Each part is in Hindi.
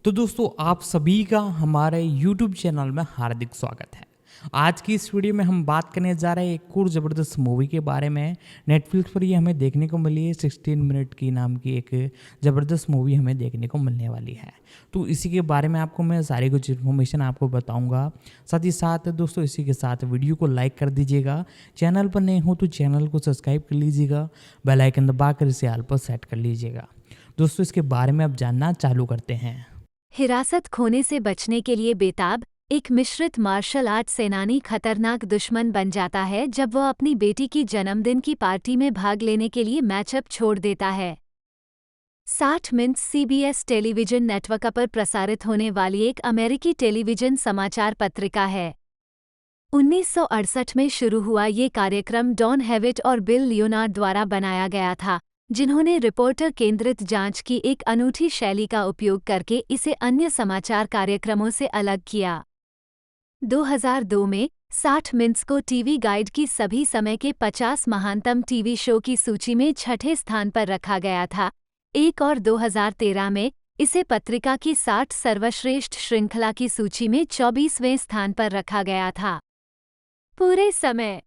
तो दोस्तों आप सभी का हमारे YouTube चैनल में हार्दिक स्वागत है। आज की इस वीडियो में हम बात करने जा रहे हैं एक और ज़बरदस्त मूवी के बारे में। नेटफ्लिक्स पर ये हमें देखने को मिली है 16 मिनट की नाम की एक ज़बरदस्त मूवी हमें देखने को मिलने वाली है। तो इसी के बारे में आपको मैं सारी कुछ इन्फॉर्मेशन आपको बताऊंगा। साथ ही साथ दोस्तों इसी के साथ वीडियो को लाइक कर दीजिएगा, चैनल पर नए हो तो चैनल को सब्सक्राइब कर लीजिएगा, बेल आइकन दबाकर इसे ऑल पर सेट कर लीजिएगा। दोस्तों इसके बारे में अब जानना चालू करते हैं। हिरासत खोने से बचने के लिए बेताब एक मिश्रित मार्शल आर्ट सेनानी खतरनाक दुश्मन बन जाता है जब वह अपनी बेटी की जन्मदिन की पार्टी में भाग लेने के लिए मैचअप छोड़ देता है। 60 मिनट CBS टेलीविजन नेटवर्क पर प्रसारित होने वाली एक अमेरिकी टेलीविजन समाचार पत्रिका है। 1968 में शुरू हुआ ये कार्यक्रम डॉन हेविट और बिल लियोनार्ड द्वारा बनाया गया था, जिन्होंने रिपोर्टर केंद्रित जांच की एक अनूठी शैली का उपयोग करके इसे अन्य समाचार कार्यक्रमों से अलग किया। 2002 में 60 मिनट्स को टीवी गाइड की सभी समय के 50 महानतम टीवी शो की सूची में छठे स्थान पर रखा गया था। और 2013 में इसे पत्रिका की 60 सर्वश्रेष्ठ श्रृंखला की सूची में 24वें स्थान पर रखा गया था। पूरे समय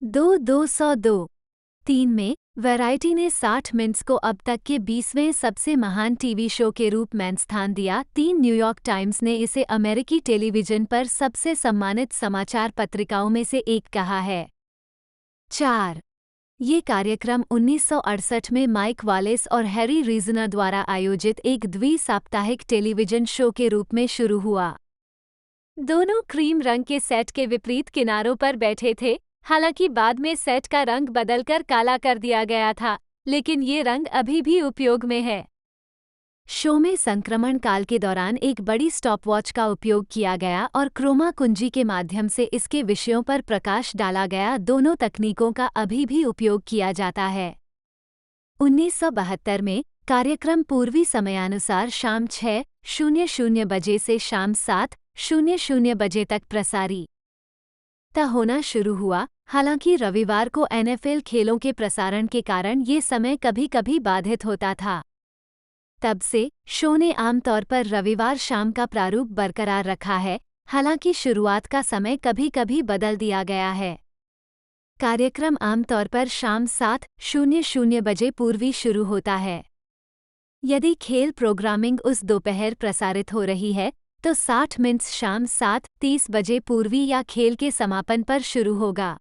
2-202-3 में वैरायटी ने 60 मिनट्स को अब तक के 20वें सबसे महान टीवी शो के रूप में स्थान दिया। 3 न्यूयॉर्क टाइम्स ने इसे अमेरिकी टेलीविजन पर सबसे सम्मानित समाचार पत्रिकाओं में से एक कहा है। 4. ये कार्यक्रम 1968 में माइक वालेस और हैरी रीजनर द्वारा आयोजित एक द्वि-साप्ताहिक टेलीविजन शो के रूप में शुरू हुआ। दोनों क्रीम रंग के सेट के विपरीत किनारों पर बैठे थे। हालांकि बाद में सेट का रंग बदलकर काला कर दिया गया था, लेकिन ये रंग अभी भी उपयोग में है। शो में संक्रमण काल के दौरान एक बड़ी स्टॉपवॉच का उपयोग किया गया और क्रोमा कुंजी के माध्यम से इसके विषयों पर प्रकाश डाला गया। दोनों तकनीकों का अभी भी उपयोग किया जाता है। 1972 में कार्यक्रम पूर्वी समयानुसार शाम 6:00 बजे से शाम 7:00 बजे तक प्रसारित होना शुरू हुआ। हालांकि रविवार को NFL खेलों के प्रसारण के कारण ये समय कभी कभी बाधित होता था। तब से शो ने आमतौर पर रविवार शाम का प्रारूप बरकरार रखा है, हालांकि शुरुआत का समय कभी कभी बदल दिया गया है। कार्यक्रम आमतौर पर शाम 7:00 बजे पूर्वी शुरू होता है। यदि खेल प्रोग्रामिंग उस दोपहर प्रसारित हो रही है तो 60 मिनट्स शाम 7:30 बजे पूर्वी या खेल के समापन पर शुरू होगा।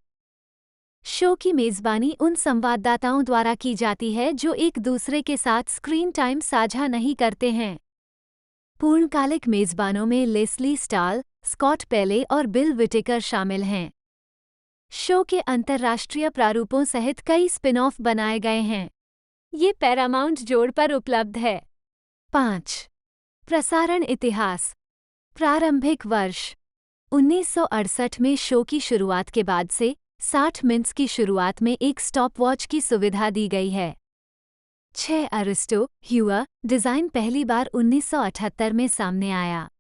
शो की मेज़बानी उन संवाददाताओं द्वारा की जाती है जो एक दूसरे के साथ स्क्रीन टाइम साझा नहीं करते हैं। पूर्णकालिक मेज़बानों में लेस्ली स्टाल, स्कॉट पेले और बिल विटेकर शामिल हैं। शो के अंतर्राष्ट्रीय प्रारूपों सहित कई स्पिन-ऑफ बनाए गए हैं। ये पैरामाउंट जोड़ पर उपलब्ध है। 5. प्रसारण इतिहास। प्रारंभिक वर्ष 1968 में शो की शुरुआत के बाद से 60 मिनट्स की शुरुआत में एक स्टॉपवॉच की सुविधा दी गई है। 6. अरिस्टो ह्यूअर डिज़ाइन पहली बार 1978 में सामने आया।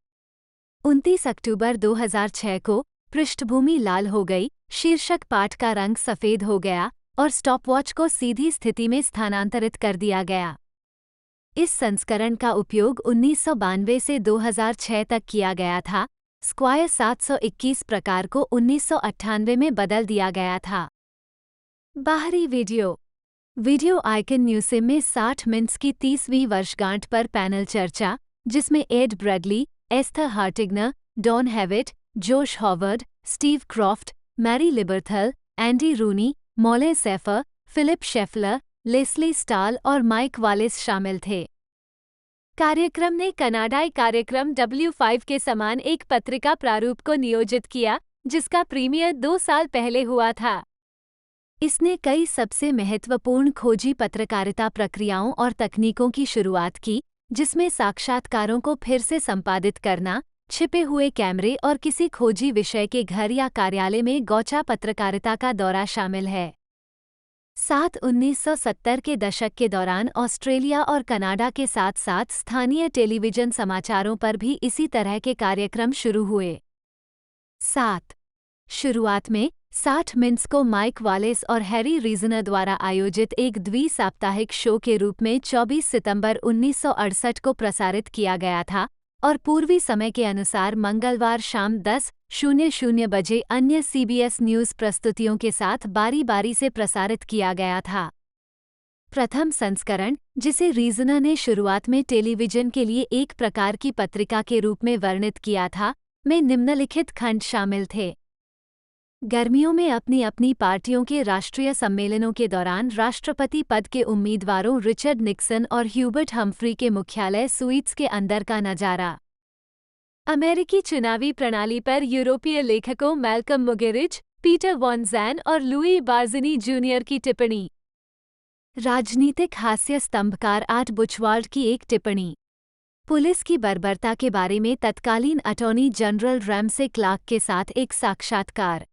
29 अक्टूबर 2006 को पृष्ठभूमि लाल हो गई, शीर्षक पाठ का रंग सफ़ेद हो गया और स्टॉपवॉच को सीधी स्थिति में स्थानांतरित कर दिया गया। इस संस्करण का उपयोग 1992 से 2006 तक किया गया था। स्क्वायर 721 प्रकार को 1998 में बदल दिया गया था। बाहरी वीडियो आइकन न्यूसिम में 60 मिनट्स की 30वीं वर्षगांठ पर पैनल चर्चा, जिसमें Ed Bradley, Esther Hartigan, Don Hewitt, Josh Howard, Steve Kroft, Mary Lieberthal, Andy Rooney, Morley Safer, Philip Scheffler, Lesley Stahl और माइक वालेस शामिल थे। कार्यक्रम ने कनाडाई कार्यक्रम W5 के समान एक पत्रिका प्रारूप को नियोजित किया, जिसका प्रीमियर 2 साल पहले हुआ था। इसने कई सबसे महत्वपूर्ण खोजी पत्रकारिता प्रक्रियाओं और तकनीकों की शुरुआत की, जिसमें साक्षात्कारों को फिर से संपादित करना, छिपे हुए कैमरे और किसी खोजी विषय के घर या कार्यालय में गौचा पत्रकारिता का दौरा शामिल है। 1970 के दशक के दौरान ऑस्ट्रेलिया और कनाडा के साथ साथ स्थानीय टेलीविजन समाचारों पर भी इसी तरह के कार्यक्रम शुरू हुए। 7. शुरुआत में 60 मिनट्स को माइक वालेस और हैरी रीजनर द्वारा आयोजित एक द्वि-साप्ताहिक शो के रूप में 24 सितंबर 1968 को प्रसारित किया गया था। और पूर्वी समय के अनुसार मंगलवार शाम 10:00 बजे अन्य CBS न्यूज़ प्रस्तुतियों के साथ बारी-बारी से प्रसारित किया गया था। प्रथम संस्करण, जिसे रीजनर ने शुरुआत में टेलीविजन के लिए एक प्रकार की पत्रिका के रूप में वर्णित किया था, में निम्नलिखित खंड शामिल थे। गर्मियों में अपनी अपनी पार्टियों के राष्ट्रीय सम्मेलनों के दौरान राष्ट्रपति पद के उम्मीदवारों रिचर्ड निक्सन और ह्यूबर्ट हम्फ्री के मुख्यालय स्वीट्स के अंदर का नजारा। अमेरिकी चुनावी प्रणाली पर यूरोपीय लेखकों मैल्कम मुगेरिच, पीटर वॉन ज़ैन और लुई बार्ज़नी जूनियर की टिप्पणी। राजनीतिक हास्य स्तंभकार आर्ट बुचवाल्ड की एक टिप्पणी। पुलिस की बर्बरता के बारे में तत्कालीन अटॉर्नी जनरल रैमसे क्लार्क के साथ एक साक्षात्कार।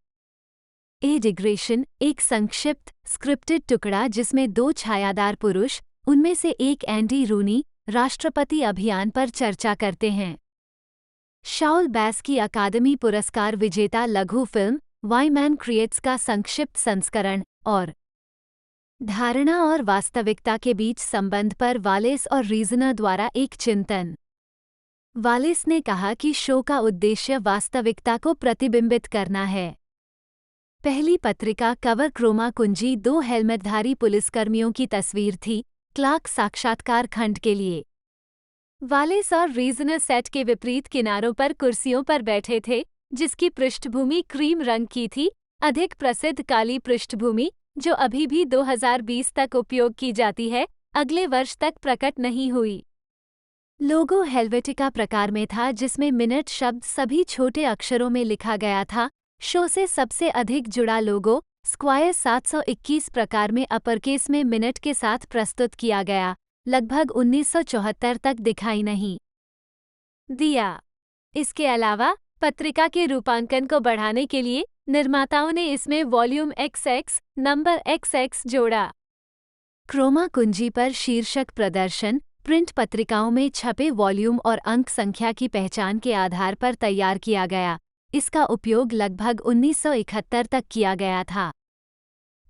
ए डिग्रेशन, एक संक्षिप्त स्क्रिप्टेड टुकड़ा जिसमें 2 छायादार पुरुष, उनमें से एक एंडी रूनी, राष्ट्रपति अभियान पर चर्चा करते हैं। शाउल बैस की अकादमी पुरस्कार विजेता लघु फिल्म वाई मैन क्रिएट्स का संक्षिप्त संस्करण। और धारणा और वास्तविकता के बीच संबंध पर वालेस और रीजनर द्वारा एक चिंतन। वालेस ने कहा कि शो का उद्देश्य वास्तविकता को प्रतिबिंबित करना है। पहली पत्रिका कवर क्रोमा कुंजी 2 हेलमेटधारी पुलिसकर्मियों की तस्वीर थी, क्लार्क साक्षात्कार खंड के लिए। वालेस और रीजनर सेट के विपरीत किनारों पर कुर्सियों पर बैठे थे, जिसकी पृष्ठभूमि क्रीम रंग की थी, अधिक प्रसिद्ध काली पृष्ठभूमि, जो अभी भी 2020 तक उपयोग की जाती है, अगले वर्ष तक प्रकट नहीं हुई। लोगो हेल्वेटिका प्रकार में था, जिसमें मिनट शब्द सभी छोटे अक्षरों में लिखा गया था। शो से सबसे अधिक जुड़ा लोगो स्क्वायर 721 प्रकार में अपरकेस में मिनट के साथ प्रस्तुत किया गया, लगभग 1974 तक दिखाई नहीं दिया। इसके अलावा पत्रिका के रूपांकन को बढ़ाने के लिए निर्माताओं ने इसमें वॉल्यूम XX, नंबर XX जोड़ा। क्रोमा कुंजी पर शीर्षक प्रदर्शन प्रिंट पत्रिकाओं में छपे वॉल्यूम और अंक संख्या की पहचान के आधार पर तैयार किया गया। इसका उपयोग लगभग 1971 तक किया गया था।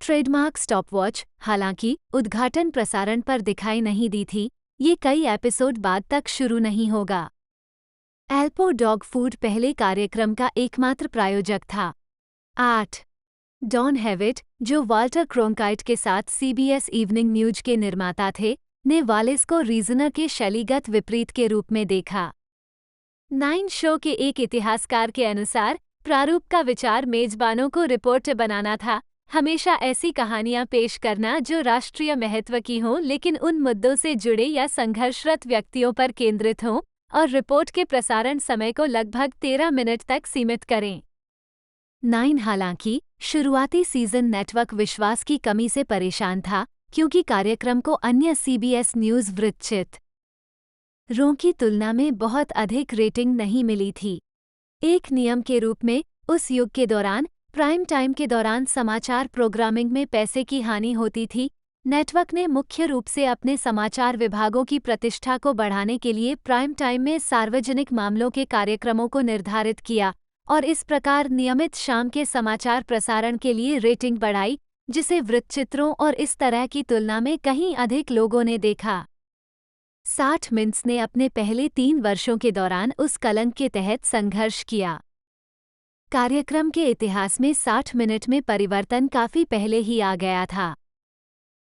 ट्रेडमार्क स्टॉपवॉच, हालांकि उद्घाटन प्रसारण पर दिखाई नहीं दी थी, ये कई एपिसोड बाद तक शुरू नहीं होगा। एल्पो डॉग फूड पहले कार्यक्रम का एकमात्र प्रायोजक था। 8. डॉन हेविट, जो वाल्टर क्रोंकाइट के साथ CBS इवनिंग न्यूज के निर्माता थे, ने वालेस को रीजनर के शैलीगत विपरीत के रूप में देखा। 9 शो के एक इतिहासकार के अनुसार, प्रारूप का विचार मेजबानों को रिपोर्ट बनाना था, हमेशा ऐसी कहानियां पेश करना जो राष्ट्रीय महत्व की हों लेकिन उन मुद्दों से जुड़े या संघर्षरत व्यक्तियों पर केंद्रित हों, और रिपोर्ट के प्रसारण समय को लगभग 13 मिनट तक सीमित करें। 9 हालांकि शुरुआती सीजन नेटवर्क विश्वास की कमी से परेशान था, क्योंकि कार्यक्रम को अन्य CBS न्यूज़ वृत्तचित्र रो की तुलना में बहुत अधिक रेटिंग नहीं मिली थी। एक नियम के रूप में, उस युग के दौरान प्राइम टाइम के दौरान समाचार प्रोग्रामिंग में पैसे की हानि होती थी। नेटवर्क ने मुख्य रूप से अपने समाचार विभागों की प्रतिष्ठा को बढ़ाने के लिए प्राइम टाइम में सार्वजनिक मामलों के कार्यक्रमों को निर्धारित किया, और इस प्रकार नियमित शाम के समाचार प्रसारण के लिए रेटिंग बढ़ाई, जिसे वृत्तचित्रों और इस तरह की तुलना में कहीं अधिक लोगों ने देखा। 60 मिनट्स ने अपने पहले 3 वर्षों के दौरान उस कलंक के तहत संघर्ष किया। कार्यक्रम के इतिहास में 60 मिनट में परिवर्तन काफी पहले ही आ गया था।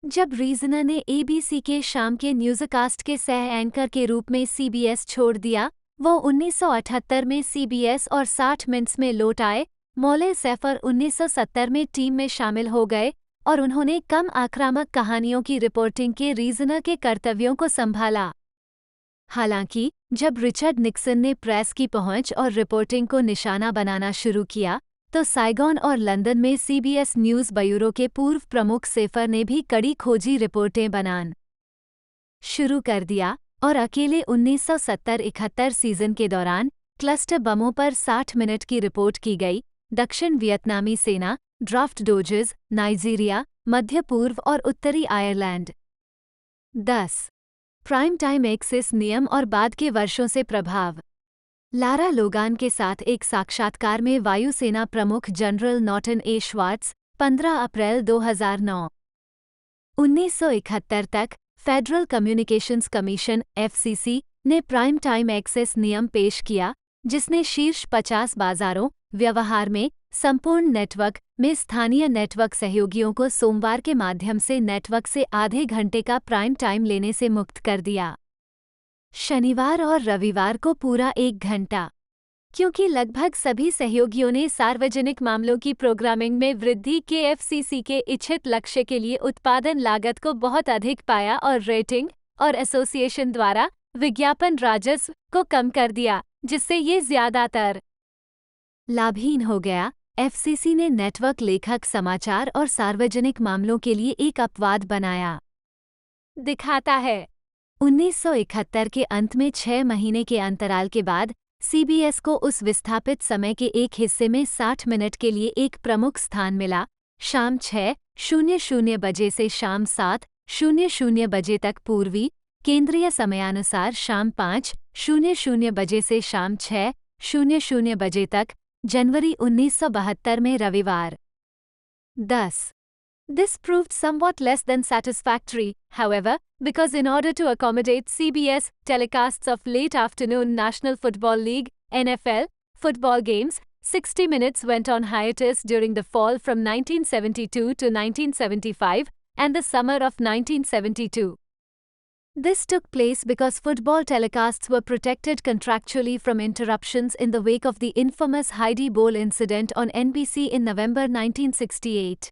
जब रीजनर ने ABC के शाम के न्यूज़कास्ट के सह एंकर के रूप में CBS छोड़ दिया, वो 1978 में CBS और 60 मिनट्स में लौट आए। मौले सैफर 1970 में टीम में शामिल हो गए और उन्होंने कम आक्रामक कहानियों की रिपोर्टिंग के रीजनर के कर्तव्यों को संभाला। हालांकि जब रिचर्ड निक्सन ने प्रेस की पहुंच और रिपोर्टिंग को निशाना बनाना शुरू किया, तो साइगोन और लंदन में CBS न्यूज़ ब्यूरो के पूर्व प्रमुख सेफर ने भी कड़ी खोजी रिपोर्टें बनाना शुरू कर दिया, और अकेले 1970-71 सीजन के दौरान क्लस्टर बमों पर 60 मिनट की रिपोर्ट की गई। दक्षिण वियतनामी सेना, ड्राफ्ट डोजेस, नाइजीरिया, मध्य पूर्व और उत्तरी आयरलैंड। 10. प्राइम टाइम एक्सेस नियम और बाद के वर्षों से प्रभाव। लारा लोगान के साथ एक साक्षात्कार में वायुसेना प्रमुख जनरल नॉर्टन ए श्वार्ट्ज, 15 अप्रैल 2009। 1971 तक फेडरल कम्युनिकेशंस कमीशन (FCC) ने प्राइम टाइम एक्सेस नियम पेश किया, जिसने शीर्ष 50 बाजारों व्यवहार में संपूर्ण नेटवर्क में स्थानीय नेटवर्क सहयोगियों को सोमवार के माध्यम से नेटवर्क से आधे घंटे का प्राइम टाइम लेने से मुक्त कर दिया। शनिवार और रविवार को पूरा 1 घंटा। क्योंकि लगभग सभी सहयोगियों ने सार्वजनिक मामलों की प्रोग्रामिंग में वृद्धि के एफसीसी के इच्छित लक्ष्य के लिए उत्पादन लागत को बहुत अधिक पाया और रेटिंग और एसोसिएशन द्वारा विज्ञापन राजस्व को कम कर दिया, जिससे ये ज्यादातर लाभहीन हो गया। एफसीसी ने नेटवर्क लेखक समाचार और सार्वजनिक मामलों के लिए एक अपवाद बनाया। दिखाता है 1971 के अंत में 6 महीने के अंतराल के बाद सीबीएस को उस विस्थापित समय के एक हिस्से में 60 मिनट के लिए एक प्रमुख स्थान मिला, शाम 6:00 बजे से शाम 7:00 बजे तक पूर्वी केंद्रीय समयानुसार शाम 5:00 बजे से शाम 6:00 बजे तक, जनवरी 1972 में रविवार 10। This proved somewhat less than satisfactory, however, because in order to accommodate CBS telecasts of late afternoon National Football League (NFL) football games, 60 Minutes went on hiatus during the fall from 1972 to 1975 and the summer of 1972. This took place because football telecasts were protected contractually from interruptions in the wake of the infamous Heidi Bowl incident on NBC in November 1968.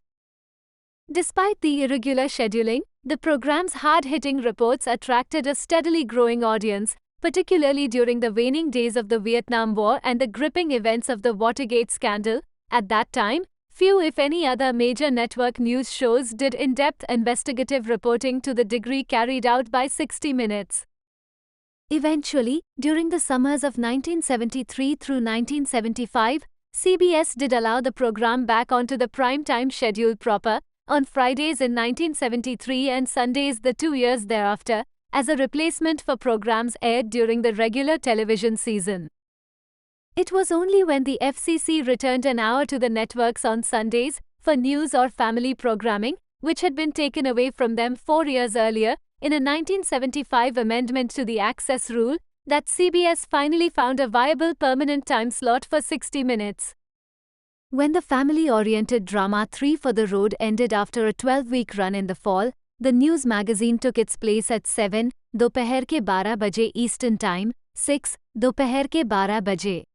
Despite the irregular scheduling, the program's hard-hitting reports attracted a steadily growing audience, particularly during the waning days of the Vietnam War and the gripping events of the Watergate scandal. At that time, few if any other major network news shows did in-depth investigative reporting to the degree carried out by 60 Minutes. Eventually, during the summers of 1973 through 1975, CBS did allow the program back onto the prime-time schedule proper, on Fridays in 1973 and Sundays the 2 years thereafter, as a replacement for programs aired during the regular television season. It was only when the FCC returned an hour to the networks on Sundays for news or family programming, which had been taken away from them 4 years earlier, in a 1975 amendment to the access rule, that CBS finally found a viable permanent time slot for 60 Minutes. When the family-oriented drama 3 for the Road ended after a 12-week run in the fall, the news magazine took its place at 7, दोपहर के 12 बजे Eastern Time, 6, दोपहर के 12 बजे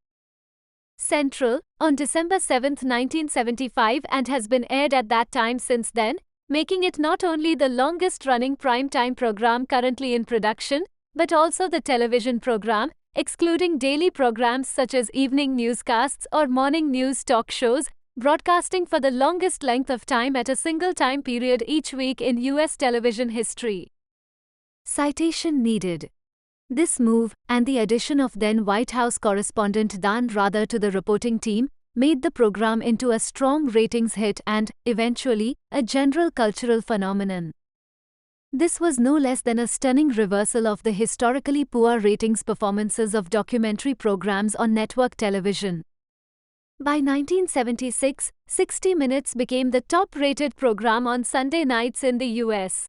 Central, on December 7, 1975 and has been aired at that time since then, making it not only the longest-running prime-time program currently in production, but also the television program, excluding daily programs such as evening newscasts or morning news talk shows, broadcasting for the longest length of time at a single time period each week in U.S. television history. Citation needed. This move, and the addition of then White House correspondent Dan Rather to the reporting team, made the program into a strong ratings hit and, eventually, a general cultural phenomenon. This was no less than a stunning reversal of the historically poor ratings performances of documentary programs on network television. By 1976, 60 Minutes became the top-rated program on Sunday nights in the US.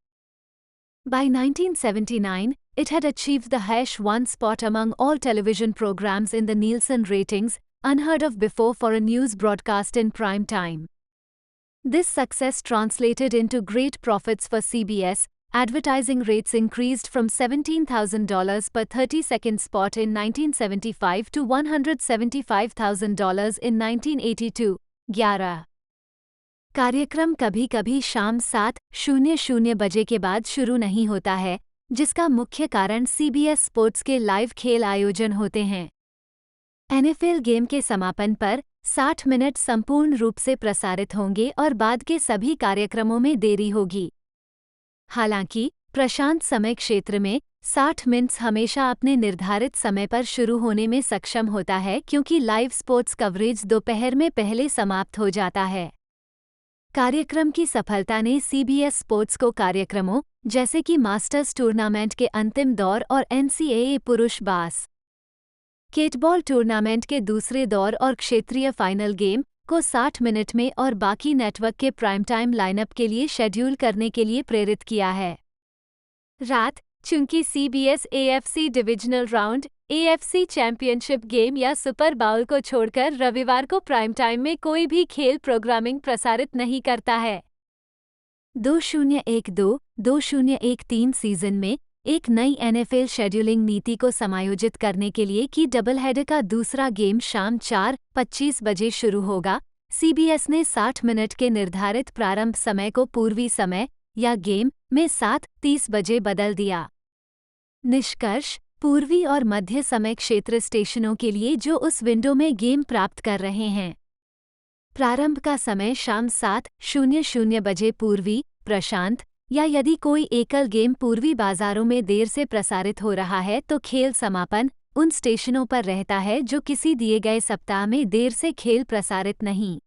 By 1979, it had achieved the #1 spot among all television programs in the Nielsen ratings, unheard of before for a news broadcast in prime time. This success translated into great profits for CBS. Advertising rates increased from $17,000 per 30-second spot in 1975 to $175,000 in 1982. 11. कार्यक्रम कभी-कभी शाम 7:00 बजे के बाद शुरू नहीं होता है, जिसका मुख्य कारण CBS स्पोर्ट्स के लाइव खेल आयोजन होते हैं। NFL गेम के समापन पर 60 मिनट संपूर्ण रूप से प्रसारित होंगे और बाद के सभी कार्यक्रमों में देरी होगी। हालांकि, प्रशांत समय क्षेत्र में 60 मिनट्स हमेशा अपने निर्धारित समय पर शुरू होने में सक्षम होता है क्योंकि लाइव स्पोर्ट्स कवरेज दोपहर में पहले समाप्त हो जाता है। कार्यक्रम की सफलता ने CBS स्पोर्ट्स को कार्यक्रमों, जैसे कि मास्टर्स टूर्नामेंट के अंतिम दौर और NCAA पुरुष बास्केटबॉल टूर्नामेंट के दूसरे दौर और क्षेत्रीय फाइनल गेम को 60 मिनट में और बाकी नेटवर्क के प्राइम टाइम लाइनअप के लिए शेड्यूल करने के लिए प्रेरित किया है। रात चूंकि CBS AFC divisional round, AFC championship game या सुपर बाउल को छोड़कर रविवार को प्राइम टाइम में कोई भी खेल प्रोग्रामिंग प्रसारित नहीं करता है। 2012-2013 सीजन में एक नई NFL शेड्यूलिंग नीति को समायोजित करने के लिए कि डबल हेडर का दूसरा गेम शाम 4:25 बजे शुरू होगा, CBS ने 60 मिनट के निर्धारित प्रारंभ समय को पूर्वी समय या गेम में 7:30 बजे बदल दिया। निष्कर्ष: पूर्वी और मध्य समय क्षेत्र स्टेशनों के लिए जो उस विंडो में गेम प्राप्त कर रहे हैं। प्रारंभ का समय शाम 7:00 बजे पूर्वी, प्रशांत, या यदि कोई एकल गेम पूर्वी बाजारों में देर से प्रसारित हो रहा है तो खेल समापन उन स्टेशनों पर रहता है जो किसी दिए गए सप्ताह में देर से खेल प्रसारित नहीं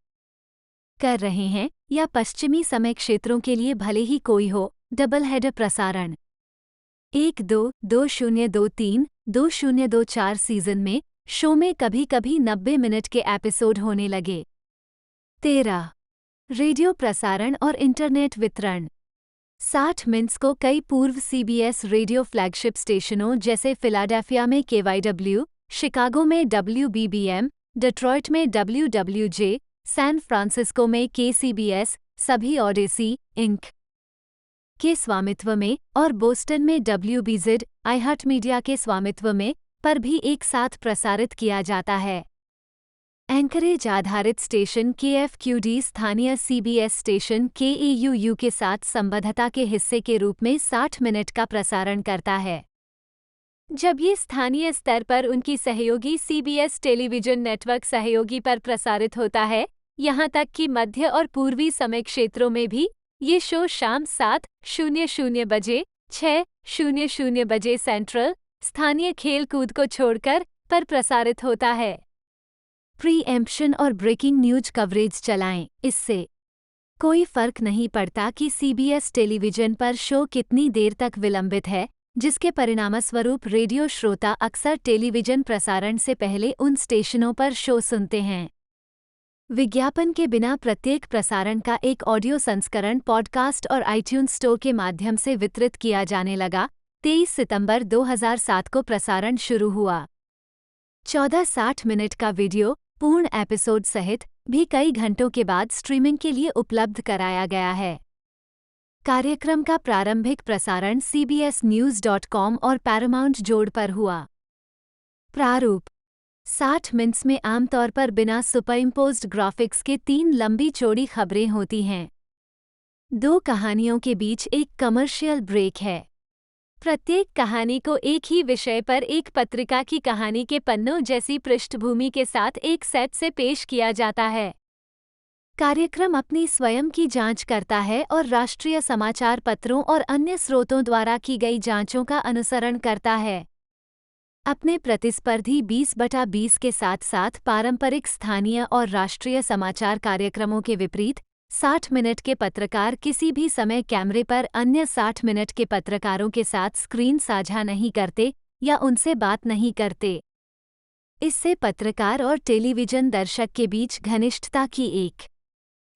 कर रहे हैं, या पश्चिमी समय क्षेत्रों के लिए भले ही कोई हो। डबल हेडर प्रसारण 2023-2024 सीजन में शो में कभी-कभी 90 मिनट के एपिसोड होने लगे। 13. रेडियो प्रसारण और इंटरनेट वितरण 60 मिनट्स को कई पूर्व CBS रेडियो फ्लैगशिप स्टेशनों जैसे फिलाडेल्फिया में KYW, शिकागो में WBBM, डेट्रॉयट में WWJ, सैन फ्रांसिस्को में KCBS, सभी ऑडेसी इंक के स्वामित्व में, और बोस्टन में WBZ, iHeart मीडिया के स्वामित्व में पर भी एक साथ प्रसारित किया जाता है। एंकरेज आधारित स्टेशन KFQD स्थानीय CBS स्टेशन KAUU के साथ संबद्धता के हिस्से के रूप में 60 मिनट का प्रसारण करता है, जब ये स्थानीय स्तर पर उनकी सहयोगी CBS टेलीविजन नेटवर्क सहयोगी पर प्रसारित होता है। यहाँ तक कि मध्य और पूर्वी समय क्षेत्रों में भी ये शो शाम 7:00 बजे, 6:00 बजे सेंट्रल स्थानीय खेल कूद को छोड़कर पर प्रसारित होता है। प्री-एम्प्शन और ब्रेकिंग न्यूज कवरेज चलाएं। इससे कोई फर्क नहीं पड़ता कि CBS टेलीविजन पर शो कितनी देर तक विलंबित है, जिसके परिणामस्वरूप रेडियो श्रोता अक्सर टेलीविजन प्रसारण से पहले उन स्टेशनों पर शो सुनते हैं। विज्ञापन के बिना प्रत्येक प्रसारण का एक ऑडियो संस्करण पॉडकास्ट और iTunes स्टोर के माध्यम से वितरित किया जाने लगा। 23 सितंबर 2007 को प्रसारण शुरू हुआ। 14 60 मिनट का वीडियो पूर्ण एपिसोड सहित भी कई घंटों के बाद स्ट्रीमिंग के लिए उपलब्ध कराया गया है। कार्यक्रम का प्रारंभिक प्रसारण CBSNews.com और पैरामाउंट जोड़ पर हुआ। प्रारूप 60 मिनट्स में आमतौर पर बिना सुपरइम्पोज्ड ग्राफिक्स के 3 लंबी चौड़ी खबरें होती हैं। 2 कहानियों के बीच एक कमर्शियल ब्रेक है। प्रत्येक कहानी को एक ही विषय पर एक पत्रिका की कहानी के पन्नों जैसी पृष्ठभूमि के साथ एक सेट से पेश किया जाता है। कार्यक्रम अपनी स्वयं की जांच करता है और राष्ट्रीय समाचार पत्रों और अन्य स्रोतों द्वारा की गई जांचों का अनुसरण करता है। अपने प्रतिस्पर्धी 20/20 के साथ साथ पारंपरिक स्थानीय और राष्ट्रीय समाचार कार्यक्रमों के विपरीत 60 मिनट के पत्रकार किसी भी समय कैमरे पर अन्य 60 मिनट के पत्रकारों के साथ स्क्रीन साझा नहीं करते या उनसे बात नहीं करते। इससे पत्रकार और टेलीविजन दर्शक के बीच घनिष्ठता की एक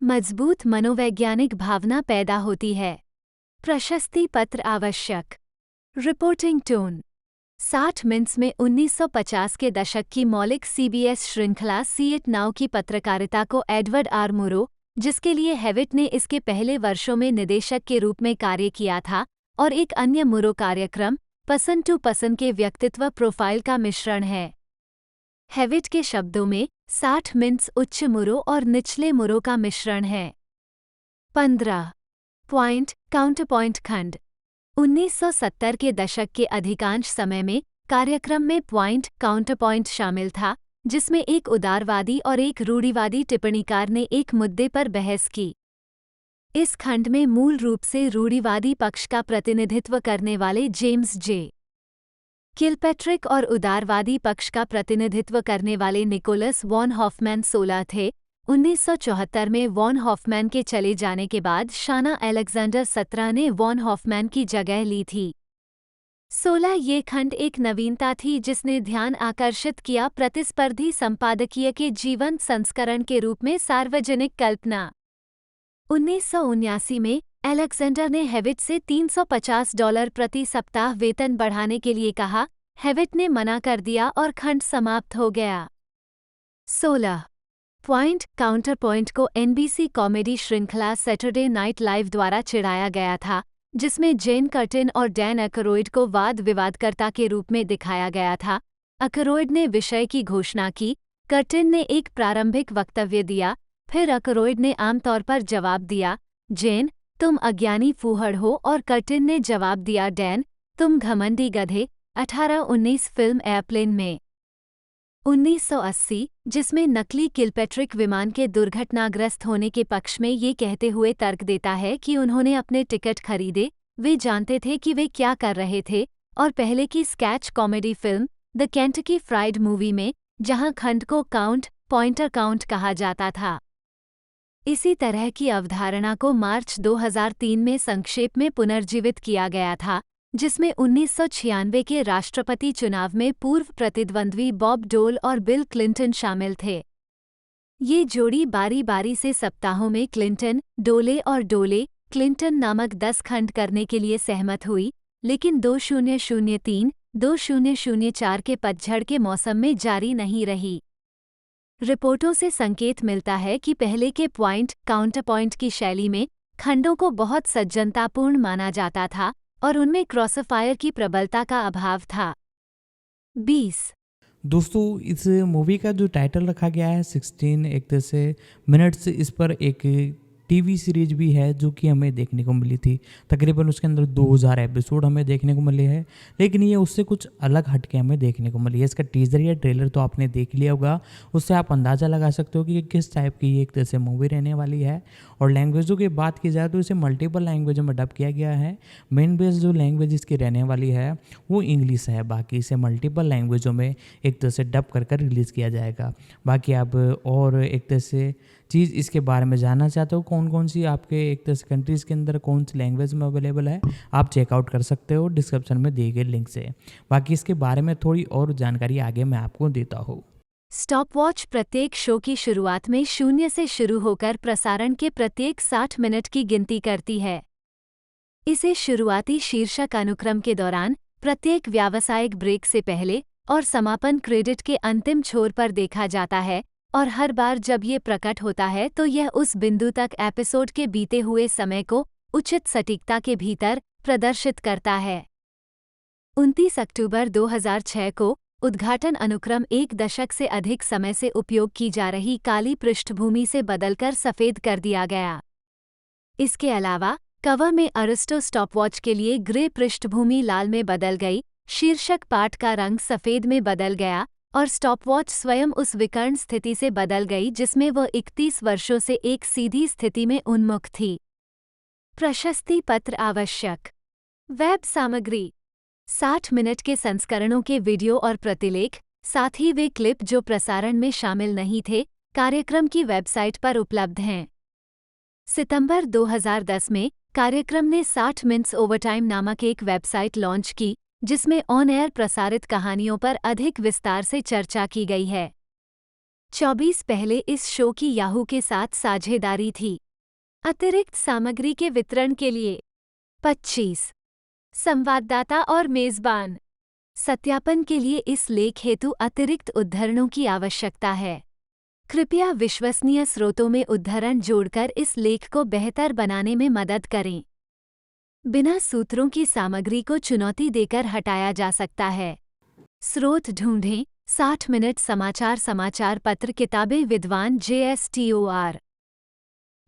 मजबूत मनोवैज्ञानिक भावना पैदा होती है। प्रशस्ति पत्र आवश्यक। रिपोर्टिंग टोन 60 मिनट्स में 1950 के दशक की मौलिक CBS श्रृंखला सी इट नाउ की पत्रकारिता को एडवर्ड आर मुरो, जिसके लिए हेविट ने इसके पहले वर्षों में निदेशक के रूप में कार्य किया था, और एक अन्य मुरो कार्यक्रम पर्सन टू पर्सन के व्यक्तित्व प्रोफाइल का मिश्रण है। हेविट के शब्दों में 60 मिनट्स उच्च मुरो और निचले मुरो का मिश्रण है। 15 पॉइंट काउंटरपॉइंट खंड 1970 के दशक के अधिकांश समय में कार्यक्रम में पॉइंट काउंटरपॉइंट शामिल था, जिसमें एक उदारवादी और एक रूढ़िवादी टिप्पणीकार ने एक मुद्दे पर बहस की। इस खंड में मूल रूप से रूढ़िवादी पक्ष का प्रतिनिधित्व करने वाले जेम्स जे किलपैट्रिक और उदारवादी पक्ष का प्रतिनिधित्व करने वाले निकोलस वॉन हॉफमैन 16 थे। 1974 में वॉन हॉफमैन के चले जाने के बाद शाना अलेक्जेंडर 17 ने वॉन हॉफमैन की जगह ली थी। 16 ये खंड एक नवीनता थी जिसने ध्यान आकर्षित किया प्रतिस्पर्धी संपादकीय के जीवंत संस्करण के रूप में सार्वजनिक कल्पना। 1979 में एलेक्जेंडर ने हेविट से $350 प्रति सप्ताह वेतन बढ़ाने के लिए कहा। हेविट ने मना कर दिया और खंड समाप्त हो गया। 16 पॉइंट काउंटर पॉइंट को एनबीसी कॉमेडी श्रृंखला सैटरडे नाइट लाइव द्वारा चिढ़ाया गया था, जिसमें जेन कर्टिन और डैन अकरॉयड को वाद विवादकर्ता के रूप में दिखाया गया था। अकरॉयड ने विषय की घोषणा की, कर्टिन ने एक प्रारंभिक वक्तव्य दिया, फिर अकरॉयड ने आमतौर पर जवाब दिया, जेन, तुम अज्ञानी फूहड़ हो, और कर्टिन ने जवाब दिया, डैन, तुम घमंडी गधे। 1819 फिल्म एयरप्लेन में 1980, जिसमें नकली किलपैट्रिक विमान के दुर्घटनाग्रस्त होने के पक्ष में ये कहते हुए तर्क देता है कि उन्होंने अपने टिकट खरीदे, वे जानते थे कि वे क्या कर रहे थे, और पहले की sketch comedy film the Kentucky fried movie में, जहां खंड को काउंट पॉइंटर काउंट कहा जाता था। इसी तरह की अवधारणा को मार्च 2003 में संक्षेप में पुनर्जीवित किया गया था, जिसमें 1996 के राष्ट्रपति चुनाव में पूर्व प्रतिद्वंद्वी बॉब डोल और बिल क्लिंटन शामिल थे। ये जोड़ी बारी बारी से सप्ताहों में क्लिंटन, डोले और डोले, क्लिंटन नामक 10 खंड करने के लिए सहमत हुई, लेकिन 2003-2004 के पतझड़ के मौसम में जारी नहीं रही। रिपोर्टों से संकेत मिलता है कि पहले के पॉइंट काउंटरपॉइंट की शैली में खंडों को बहुत सज्जनतापूर्ण माना जाता था और उनमें क्रॉसफायर की प्रबलता का अभाव था। 20 दोस्तों, इस मूवी का जो टाइटल रखा गया है 16 एक तरह से मिनट्स, इस पर एक टीवी सीरीज भी है जो कि हमें देखने को मिली थी। तकरीबन उसके अंदर 2000 एपिसोड हमें देखने को मिले हैं, लेकिन ये उससे कुछ अलग हटके हमें देखने को मिली है। इसका टीजर या ट्रेलर तो आपने देख लिया होगा, उससे आप अंदाज़ा लगा सकते हो कि ये किस टाइप की एक तरह से मूवी रहने वाली है। और लैंग्वेजों की बात की जाए तो इसे मल्टीपल लैंग्वेजों में डब किया गया है। मेन बेस जो लैंग्वेज इसकी रहने वाली है वो इंग्लिश है, बाकी इसे मल्टीपल लैंग्वेजों में एक तरह से डब कर रिलीज़ किया जाएगा। बाकी आप और एक तरह से चीज़ इसके बारे में जानना चाहते हो, कौन कौन सी आपके एक तरह से कंट्रीज़ के अंदर कौन सी लैंग्वेज में अवेलेबल है, आप चेकआउट कर सकते हो डिस्क्रिप्शन में दिए गए लिंक से। बाकी इसके बारे में थोड़ी और जानकारी आगे मैं आपको देता हूँ। स्टॉपवॉच प्रत्येक शो की शुरुआत में 0 से शुरू होकर प्रसारण के प्रत्येक 60 मिनट की गिनती करती है। इसे शुरुआती शीर्षक अनुक्रम के दौरान, प्रत्येक व्यावसायिक ब्रेक से पहले और समापन क्रेडिट के अंतिम छोर पर देखा जाता है, और हर बार जब ये प्रकट होता है तो यह उस बिंदु तक एपिसोड के बीते हुए समय को उचित सटीकता के भीतर प्रदर्शित करता है। 29 अक्टूबर 2006 को उद्घाटन अनुक्रम 1 दशक से अधिक समय से उपयोग की जा रही काली पृष्ठभूमि से बदलकर सफ़ेद कर दिया गया। इसके अलावा कवर में अरिस्टो स्टॉपवॉच के लिए ग्रे पृष्ठभूमि लाल में बदल गई, शीर्षक पाठ का रंग सफ़ेद में बदल गया, और स्टॉपवॉच स्वयं उस विकर्ण स्थिति से बदल गई जिसमें वह 31 वर्षों से एक सीधी स्थिति में उन्मुख थी। प्रशस्ति पत्र आवश्यक। वेब सामग्री 60 मिनट के संस्करणों के वीडियो और प्रतिलेख, साथ ही वे क्लिप जो प्रसारण में शामिल नहीं थे, कार्यक्रम की वेबसाइट पर उपलब्ध हैं। सितंबर 2010 में कार्यक्रम ने 60 मिनट्स ओवरटाइम नामक एक वेबसाइट लॉन्च की, जिसमें ऑन एयर प्रसारित कहानियों पर अधिक विस्तार से चर्चा की गई है। 24 पहले इस शो की याहू के साथ साझेदारी थी। अतिरिक्त सामग्री के वितरण के लिए 25 संवाददाता और मेजबान। सत्यापन के लिए इस लेख हेतु अतिरिक्त उद्धरणों की आवश्यकता है। कृपया विश्वसनीय स्रोतों में उद्धरण जोड़कर इस लेख को बेहतर बनाने में मदद करें। बिना सूत्रों की सामग्री को चुनौती देकर हटाया जा सकता है। स्रोत ढूंढें। 60 मिनट समाचार, समाचार पत्र, किताबें, विद्वान JSTOR।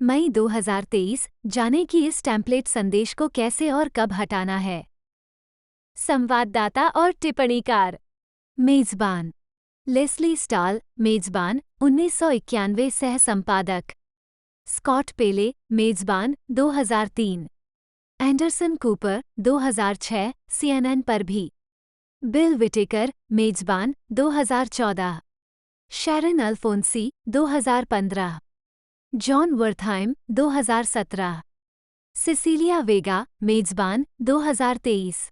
मई 2023। जाने कि इस टेम्पलेट संदेश को कैसे और कब हटाना है। संवाददाता और टिप्पणीकार। मेजबान लेस्ली स्टाल, मेजबान 1991, सह संपादक स्कॉट पेले, मेजबान 2003, एंडरसन कूपर 2006, CNN पर भी, बिल विटेकर, मेजबान 2014, शैरन अल्फोंसी 2015, जॉन वर्थहाइम 2017, सिसिलिया वेगा, मेजबान 2023,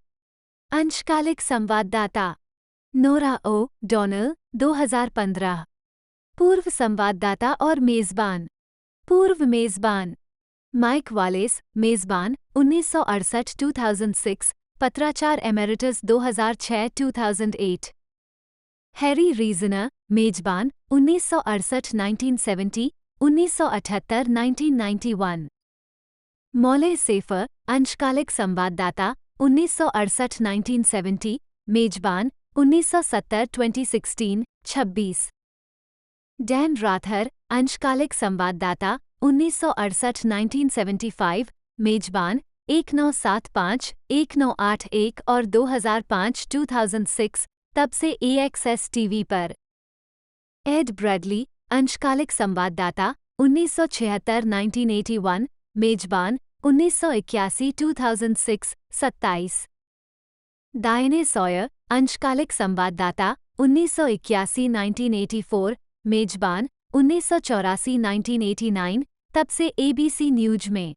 अंशकालिक संवाददाता नोरा ओ डोनल 2015, पूर्व संवाददाता और मेजबान, पूर्व मेजबान माइक वालेस, मेज़बान 1968-2006, पत्राचार एमेरिटस 2006-2008। हैरी रीजनर, मेजबान 1968-1970, 1978-1991। मौले सेफर, अंशकालिक संवाददाता 1968-1970, मेजबान 1970-2016, 26। डैन राथर, अंशकालिक संवाददाता 1968-1975, मेजबान 1975, 1981 और 2005-2006, तब से AXS टीवी पर। एड ब्रैडली, अंशकालिक संवाददाता 1976-1981, मेजबान 1981-2006, 27। डायने सॉयर, अंशकालिक संवाददाता 1981-1984, मेजबान 1984-1989, तब से ABC न्यूज में।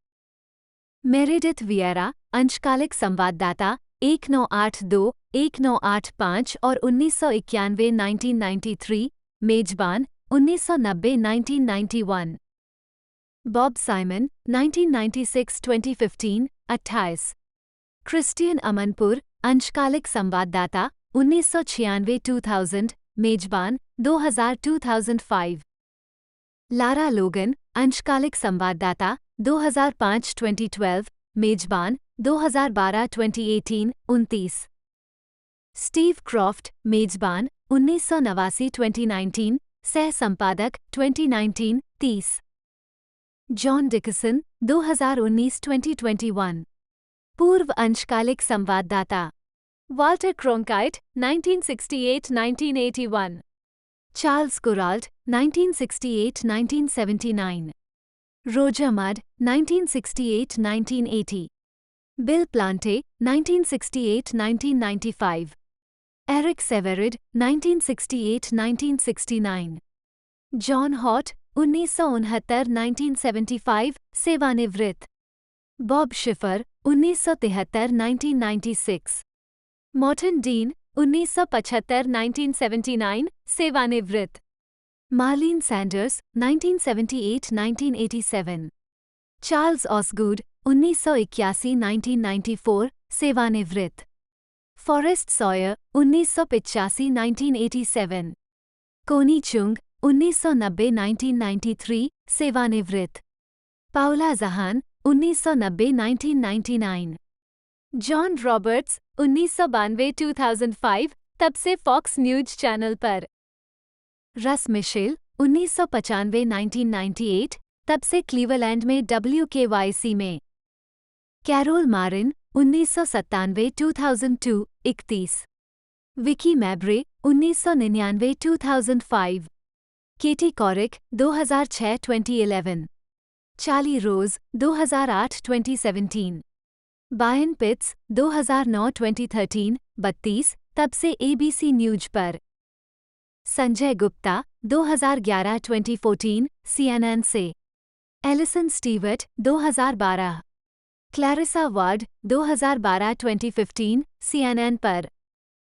मेरेडिथ वियरा, अंशकालिक संवाददाता 1982, 1985 और 1991-1993, मेजबान 1990-1991। Bob Simon, 1996-2015, 28। क्रिस्टियन अमनपुर, अंशकालिक संवाददाता 1996-2000, मेजबान 2000-2005। लारा लोगन, अंशकालिक संवाददाता 2005-2012, मेजबान 2012-2018, 29। स्टीव क्रॉफ्ट, मेजबान 1989-2019, सह संपादक 2019, 30। जॉन डिकसन, 2019-2021, पूर्व अंशकालिक संवाददाता। Walter Cronkite, 1968-1981। Charles Kuralt, 1968-1979। Roger Mudd, 1968-1980। Bill Plante, 1968-1995। Eric Sevareid, 1968-1969। John Hart, 1969-1975, सेवानिवृत्त। बॉब शिफर, 1973-1996। मॉर्टन डीन, 1975-1979, सेवानिवृत्त। Marlin Sanders, 1978-1987। चार्ल्स ऑसगुड, 1981-1994, सेवानिवृत्त। Forest Sawyer, 1985-1987। कोनी चुंग, 1990-1993, सेवानिवृत्त। पाउला जहान, 1990-1999। जॉन रॉबर्ट्स, 1992-2005, तब से फॉक्स न्यूज चैनल पर। रस मिशेल, 1995-1998, तब से क्लीवलैंड में WKYC में। Carol Marin, 1997-2002, 31। Vicky Mabrey, 1999-2005। Katie Couric, 2006-2011। Charlie Rose, 2008-2017। Byron Pitts, 2009-2013, 32, तब से ABC न्यूज पर। संजय गुप्ता, 2011-2014, CNN से। Alison Stewart, 2012। Clarissa Ward, 2012-2015, CNN पर।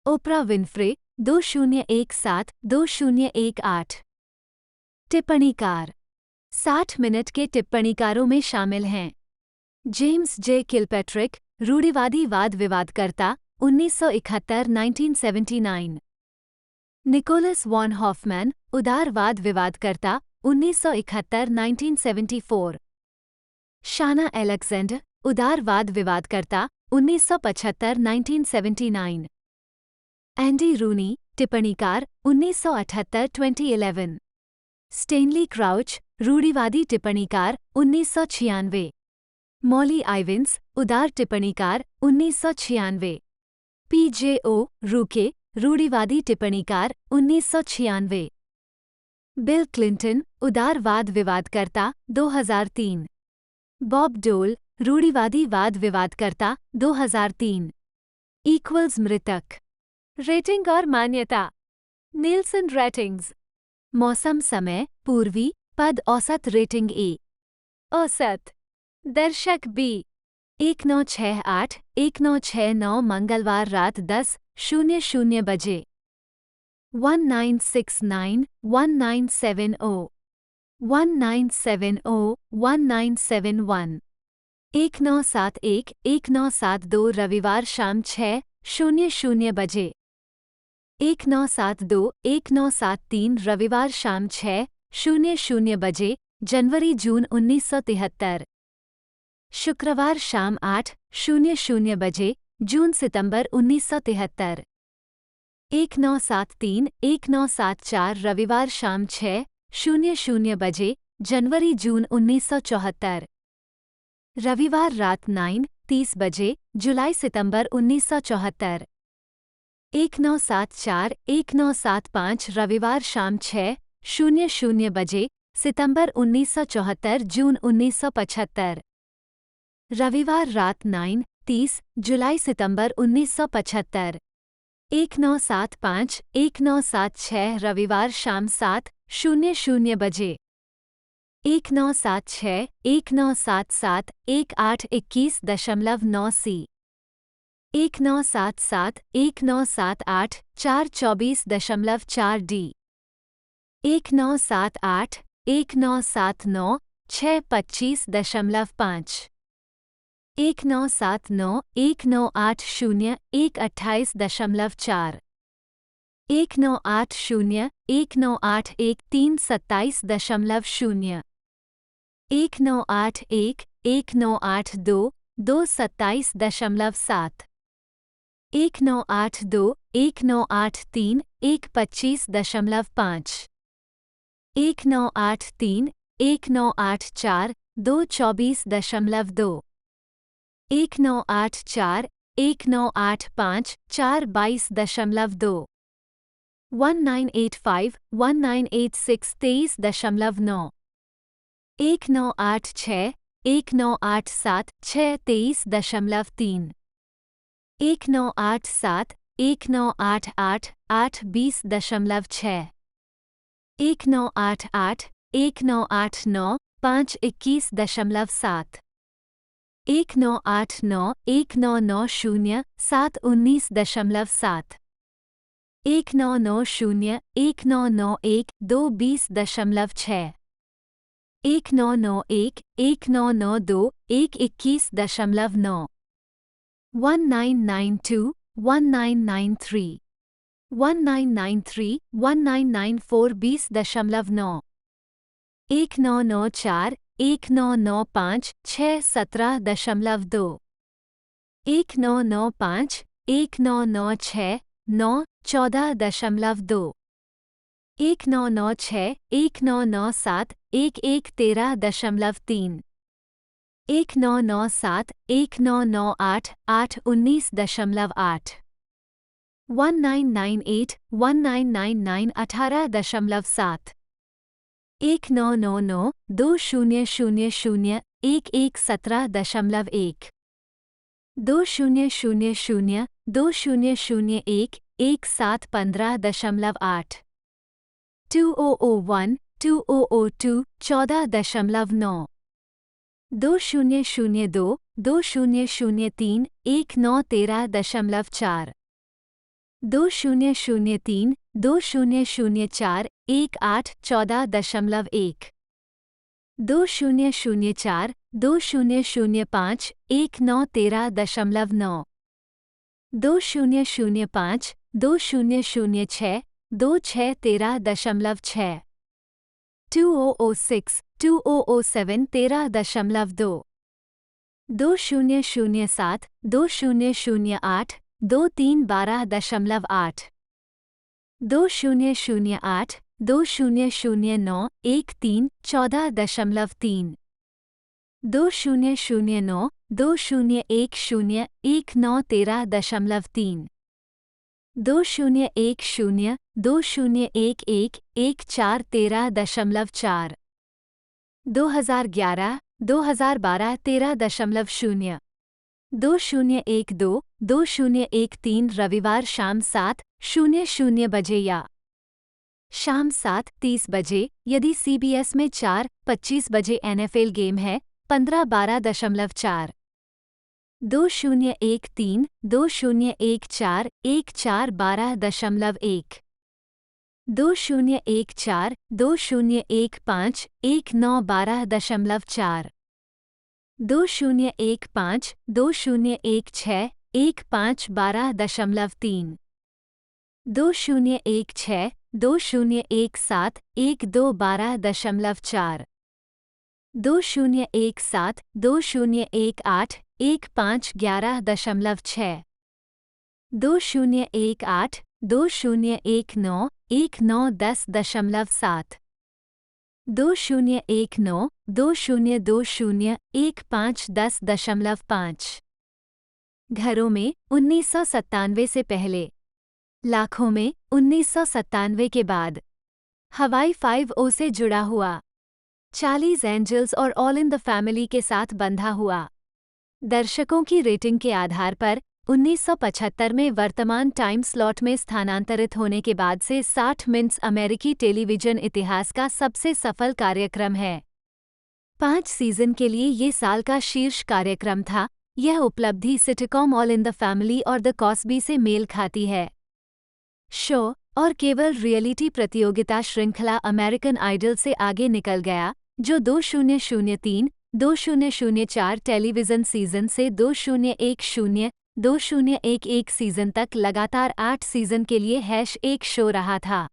ओप्रा विनफ्रे, 2017-2018। टिप्पणीकार 60 मिनट के टिप्पणीकारों में शामिल हैं जेम्स जे किलपैट्रिक, रूढ़िवादी वाद विवादकर्ता, 1971-1979। निकोलस वॉन हॉफमैन, उदारवाद विवादकर्ता, 1971-1974। शाना एलेक्जेंडर, उदारवाद विवादकर्ता, 1975-1979। एंडी रूनी, टिप्पणीकार, 1978-2011। स्टेनली क्राउच, रूढ़िवादी टिप्पणीकार, 1996। मॉली आइविंस, उदार टिप्पणीकार, 1996। PJO रूके, रूढ़िवादी टिप्पणीकार, 1996। बिल क्लिंटन, उदारवाद विवादकर्ता, 2003। बॉब डोल, रूढ़िवादी वाद विवादकर्ता, 2003। इक्वल्स मृतक। रेटिंग और मान्यता। Nielsen ratings. मौसम समय, पूर्वी, पद औसत रेटिंग A। औसत। दर्शक B 1968-1969 मंगलवार रात 10:00 बजे। 1969-1970 19701971 19711972 रविवार शाम 6:00 बजे 19721973 रविवार शाम 6:00 बजे जनवरी जून 1973 शुक्रवार शाम 8:00 बजे जून सितंबर 1973 19731974 रविवार शाम 6:00 बजे जनवरी जून 1974 रविवार रात 9:30 बजे जुलाई सितंबर 1974 19741975 रविवार शाम 6:00 बजे सितंबर 1974 जून 1975 रविवार रात 9:30 जुलाई सितंबर 1975 19751976 रविवार शाम 7:00 बजे 19761977 1821.9 सी 19771978 424.4 डी 19781979 625.5 19791980 128.4 19801981 19811982 227.7 19821983 125.5 1983 1984 224.2 1984 1985 422.2 1985 1986 23.9 1986 1987 623.3 1987 1988 820.6 1988 1989 521.7 1989 1990 719.7 1990 1991 220.6 1991 1992 121.9 1992 1993 1993 1994 20.9 1994 1995 617.2 1995 1996 9 14.2 1996 1997 1113.3 1997 1998 819.8 1998 1999 18.7 1999 2000 1117.1 2000 2001 1715.8 2001 2002 14.9 2002 2003 1913.4 2003 2004 1814.1 2004 2005 1913.9 2005 2006 2613.6 2006 2007 13.2 2007 2008 2312.8 2008 2009 1314.3 2009 2010 1913.3 2010 2011 1413.4 2011 2012 13.0 2012 2013 रविवार शाम 7:00 बजे या शाम 7:30 बजे यदि CBS में 4:25 बजे NFL गेम है 15-12.4 2013 2014 1412.1 2014 2015 1912.4 2015 2016 1512.3 2016 2017 1212.4 2017 2018 1511.6 2018 2019 1910.7 2019 2020 1510.5 घरों में 1997 से पहले, लाखों में 1997 के बाद, हवाई 5-0 से जुड़ा हुआ, चार्लीज एंजल्स और ऑल इन द फैमिली के साथ बंधा हुआ। दर्शकों की रेटिंग के आधार पर 1975 में वर्तमान टाइम स्लॉट में स्थानांतरित होने के बाद से 60 मिनट्स अमेरिकी टेलीविजन इतिहास का सबसे सफल कार्यक्रम है। 5 सीजन के लिए ये साल का शीर्ष कार्यक्रम था। यह उपलब्धि sitcom all in the family और द कॉस्बी से मेल खाती है। शो और केवल रियलिटी प्रतियोगिता श्रृंखला अमेरिकन आइडल से आगे निकल गया, जो 2003 2004 टेलीविजन सीजन से 2010 2011 सीजन तक लगातार 8 सीजन के लिए #1 शो रहा था।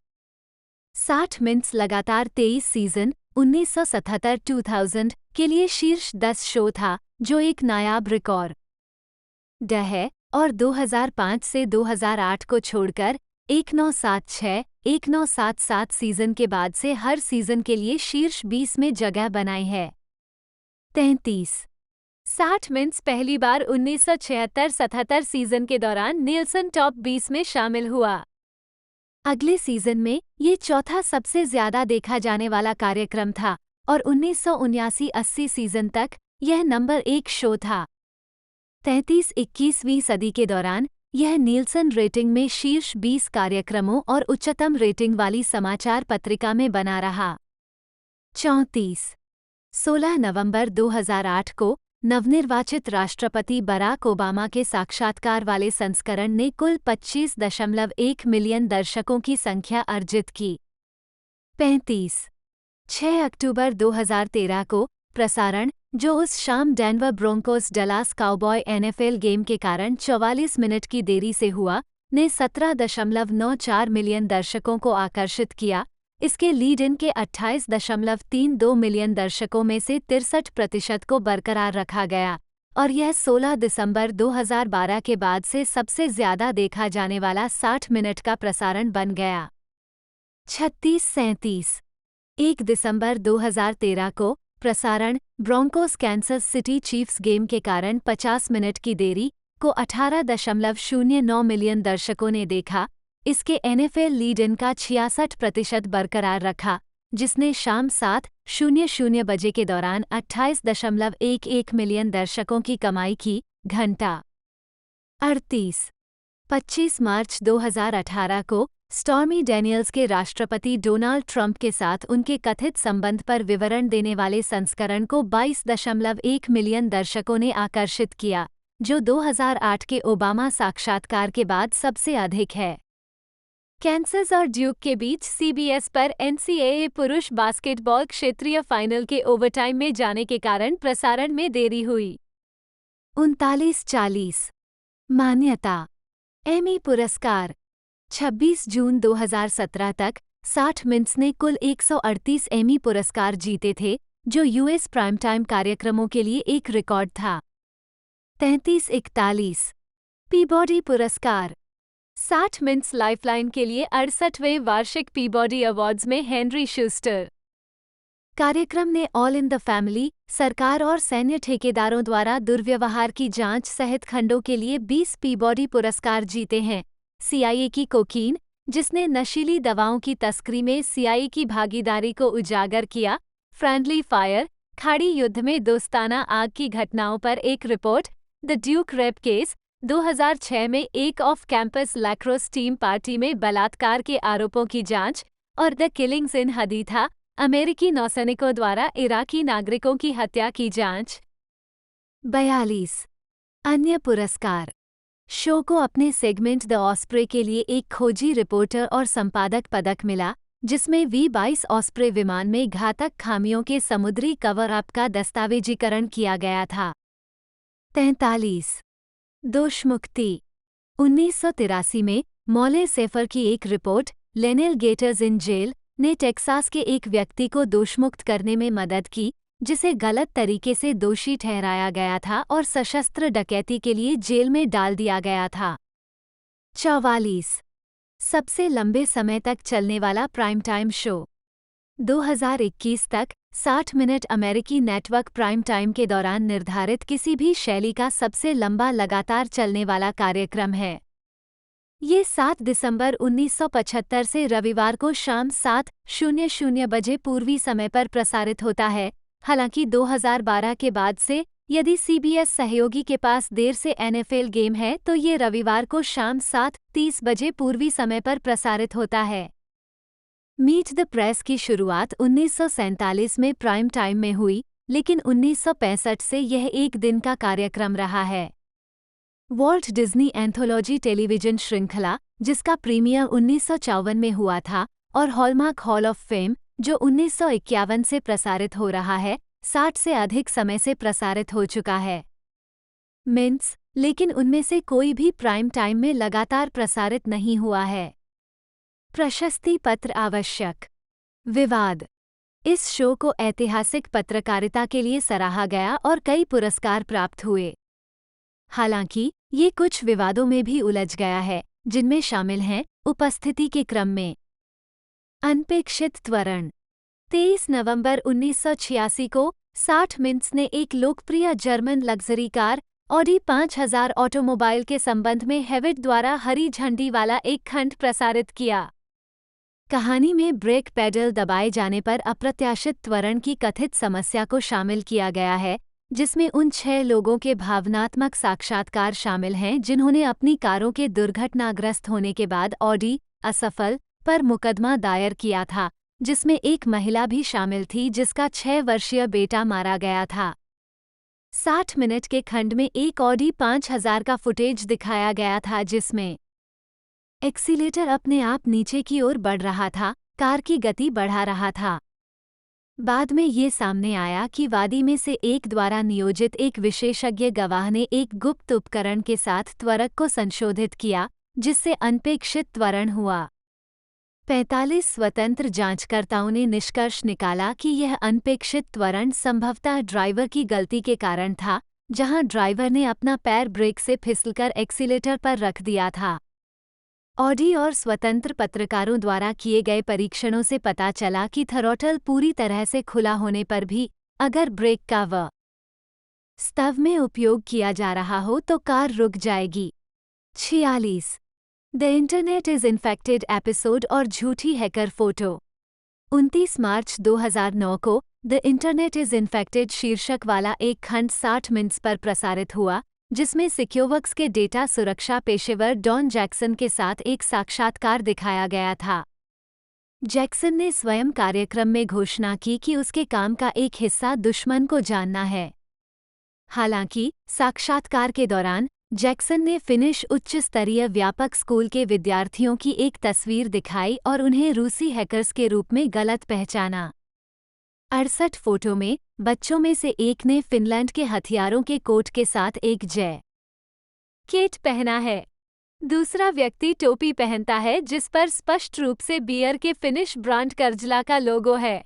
60 मिनट्स लगातार 23 सीजन 1977-2000 के लिए शीर्ष 10 शो था, जो एक नायाब रिकॉर्ड है, और 2005 से 2008 को छोड़कर 1976 1977 सीजन के बाद से हर सीजन के लिए शीर्ष 20 में जगह बनाई है। 60 मिनट्स पहली बार 1976-77 सीजन के दौरान नीलसन टॉप 20 में शामिल हुआ। अगले सीजन में ये चौथा सबसे ज्यादा देखा जाने वाला कार्यक्रम था और 1979-80 सीजन तक यह नंबर 1 शो था। 33-21वीं सदी के दौरान यह नीलसन रेटिंग में शीर्ष 20 कार्यक्रमों और उच्चतम रेटिंग वाली समाचार पत्रिका में बना रहा। 16 नवंबर 2008 को नवनिर्वाचित राष्ट्रपति बराक ओबामा के साक्षात्कार वाले संस्करण ने कुल 25.1 मिलियन दर्शकों की संख्या अर्जित की। 6 अक्टूबर 2013 को प्रसारण, जो उस शाम Denver Broncos Dallas cowboy NFL game के कारण 44 मिनट की देरी से हुआ, ने 17.94 मिलियन दर्शकों को आकर्षित किया। इसके लीड इन के 28.32 मिलियन दर्शकों में से 63% को बरकरार रखा गया और यह 16 दिसंबर 2012 के बाद से सबसे ज्यादा देखा जाने वाला 60 मिनट का प्रसारण बन गया। 36-37 1 दिसंबर 2013 को प्रसारण, Broncos Kansas city chiefs game के कारण 50 मिनट की देरी को 18.09 मिलियन दर्शकों ने देखा। इसके NFL लीड इन का 66% बरकरार रखा, जिसने शाम 7:00 बजे के दौरान 28.11 मिलियन दर्शकों की कमाई की। घंटा 25 मार्च 2018 को स्टॉर्मी डैनियल्स के राष्ट्रपति डोनाल्ड ट्रंप के साथ उनके कथित संबंध पर विवरण देने वाले संस्करण को 22.1 मिलियन दर्शकों ने आकर्षित किया, जो 2008 के ओबामा साक्षात्कार के बाद सबसे अधिक है। कैंसस और ड्यूक के बीच CBS पर NCAA पुरुष बास्केटबॉल क्षेत्रीय फाइनल के ओवरटाइम में जाने के कारण प्रसारण में देरी हुई। 39-40 मान्यता एमी पुरस्कार 26 जून 2017 तक 60 मिनट्स ने कुल 138 एमी पुरस्कार जीते थे, जो US प्राइम टाइम कार्यक्रमों के लिए एक रिकॉर्ड था। 33-41 पीबॉडी पुरस्कार 60 मिनट्स लाइफलाइन के लिए 68वें वार्षिक पीबॉडी अवार्ड्स में हेनरी शूस्टर कार्यक्रम ने ऑल इन द फैमिली, सरकार और सैन्य ठेकेदारों द्वारा दुर्व्यवहार की जांच सहित खंडों के लिए 20 पीबॉडी पुरस्कार जीते हैं। CIA की कोकीन, जिसने नशीली दवाओं की तस्करी में CIA की भागीदारी को उजागर किया। फ्रेंडली फायर, खाड़ी युद्ध में दोस्ताना आग की घटनाओं पर एक report. The Duke rape case 2006 में एक off campus lacrosse team party में बलात्कार के आरोपों की जांच। और द किलिंग्स इन हदीथा, अमेरिकी नौसैनिकों द्वारा इराकी नागरिकों की हत्या की जांच। 42 अन्य पुरस्कार शो को अपने सेगमेंट द ऑस्प्रे के लिए एक खोजी रिपोर्टर और संपादक पदक मिला, जिसमें V-22 ऑस्प्रे विमान में घातक खामियों के समुद्री कवर अप का दस्तावेजीकरण किया गया था। 43 दोषमुक्ति 1983 में मॉले सेफर की एक रिपोर्ट लेनेल गेटर्स इन जेल ने टेक्सास के एक व्यक्ति को दोषमुक्त करने में मदद की, जिसे गलत तरीके से दोषी ठहराया गया था और सशस्त्र डकैती के लिए जेल में डाल दिया गया था। 44 सबसे लंबे समय तक चलने वाला प्राइम टाइम शो 2021 तक 60 मिनट अमेरिकी नेटवर्क प्राइम टाइम के दौरान निर्धारित किसी भी शैली का सबसे लंबा लगातार चलने वाला कार्यक्रम है। ये 7 दिसंबर 1975 से रविवार को शाम 7:00 बजे पूर्वी समय पर प्रसारित होता है। हालांकि 2012 के बाद से यदि CBS सहयोगी के पास देर से NFL गेम है तो ये रविवार को शाम 7:30 बजे पूर्वी समय पर प्रसारित होता है। मीट द प्रेस की शुरुआत 1947 में प्राइम टाइम में हुई, लेकिन 1965 से यह एक दिन का कार्यक्रम रहा है। वॉल्ट डिज्नी एंथोलॉजी टेलीविजन श्रृंखला, जिसका प्रीमियर 1954 में हुआ था, और हॉलमार्क हॉल ऑफ फेम, जो 1951 से प्रसारित हो रहा है, 60 से अधिक समय से प्रसारित हो चुका है। मिन्स, लेकिन उनमें से कोई भी प्राइम टाइम में लगातार प्रसारित नहीं हुआ है। प्रशस्ति पत्र आवश्यक। विवाद। इस शो को ऐतिहासिक पत्रकारिता के लिए सराहा गया और कई पुरस्कार प्राप्त हुए। हालांकि ये कुछ विवादों में भी उलझ गया है, जिनमें शामिल हैं उपस्थिति के क्रम में अनपेक्षित त्वरण। 23 नवंबर 1986 को 60 मिनट्स ने एक लोकप्रिय German luxury car Audi 5000 automobile के संबंध में हेविट द्वारा हरी झंडी वाला एक खंड प्रसारित किया। कहानी में ब्रेक पैडल दबाए जाने पर अप्रत्याशित त्वरण की कथित समस्या को शामिल किया गया है, जिसमें उन 6 लोगों के भावनात्मक साक्षात्कार शामिल हैं जिन्होंने अपनी कारों के दुर्घटनाग्रस्त होने के बाद ऑडी असफल पर मुकदमा दायर किया था, जिसमें एक महिला भी शामिल थी जिसका 6 वर्षीय बेटा मारा गया था। 60 मिनट के खंड में एक ऑडी 5000 का फुटेज दिखाया गया था जिसमें एक्सीलेटर अपने आप नीचे की ओर बढ़ रहा था, कार की गति बढ़ा रहा था। बाद में ये सामने आया कि वादी में से एक द्वारा नियोजित एक विशेषज्ञ गवाह ने एक गुप्त उपकरण के साथ त्वरक को संशोधित किया, जिससे अनपेक्षित त्वरण हुआ। 45 स्वतंत्र जांचकर्ताओं ने निष्कर्ष निकाला कि यह अनपेक्षित त्वरण संभवतः ड्राइवर की गलती के कारण था, जहां ड्राइवर ने अपना पैर ब्रेक से फिसलकर एक्सीलेटर पर रख दिया था। ऑडी और स्वतंत्र पत्रकारों द्वारा किए गए परीक्षणों से पता चला कि थ्रॉटल पूरी तरह से खुला होने पर भी अगर ब्रेक का वास्तव में उपयोग किया जा रहा हो तो कार रुक जाएगी। 46 the internet is infected episode और झूठी हैकर फोटो। 29 मार्च 2009 को द इंटरनेट इज इन्फेक्टेड शीर्षक वाला एक खंड 60 मिनट्स पर प्रसारित हुआ, जिसमें सिक्योवर्क्स के डेटा सुरक्षा पेशेवर डॉन जैक्सन के साथ एक साक्षात्कार दिखाया गया था। जैक्सन ने स्वयं कार्यक्रम में घोषणा की कि उसके काम का एक हिस्सा दुश्मन को जानना है। हालांकि साक्षात्कार के दौरान जैक्सन ने फिनिश उच्च स्तरीय व्यापक स्कूल के विद्यार्थियों की एक तस्वीर दिखाई और उन्हें रूसी हैकर्स के रूप में गलत पहचाना। 68 फोटो में बच्चों में से एक ने फिनलैंड के हथियारों के कोट के साथ एक जैकेट पहना है। दूसरा व्यक्ति टोपी पहनता है जिस पर स्पष्ट रूप से बियर के फिनिश ब्रांड कर्जला का लोगो है।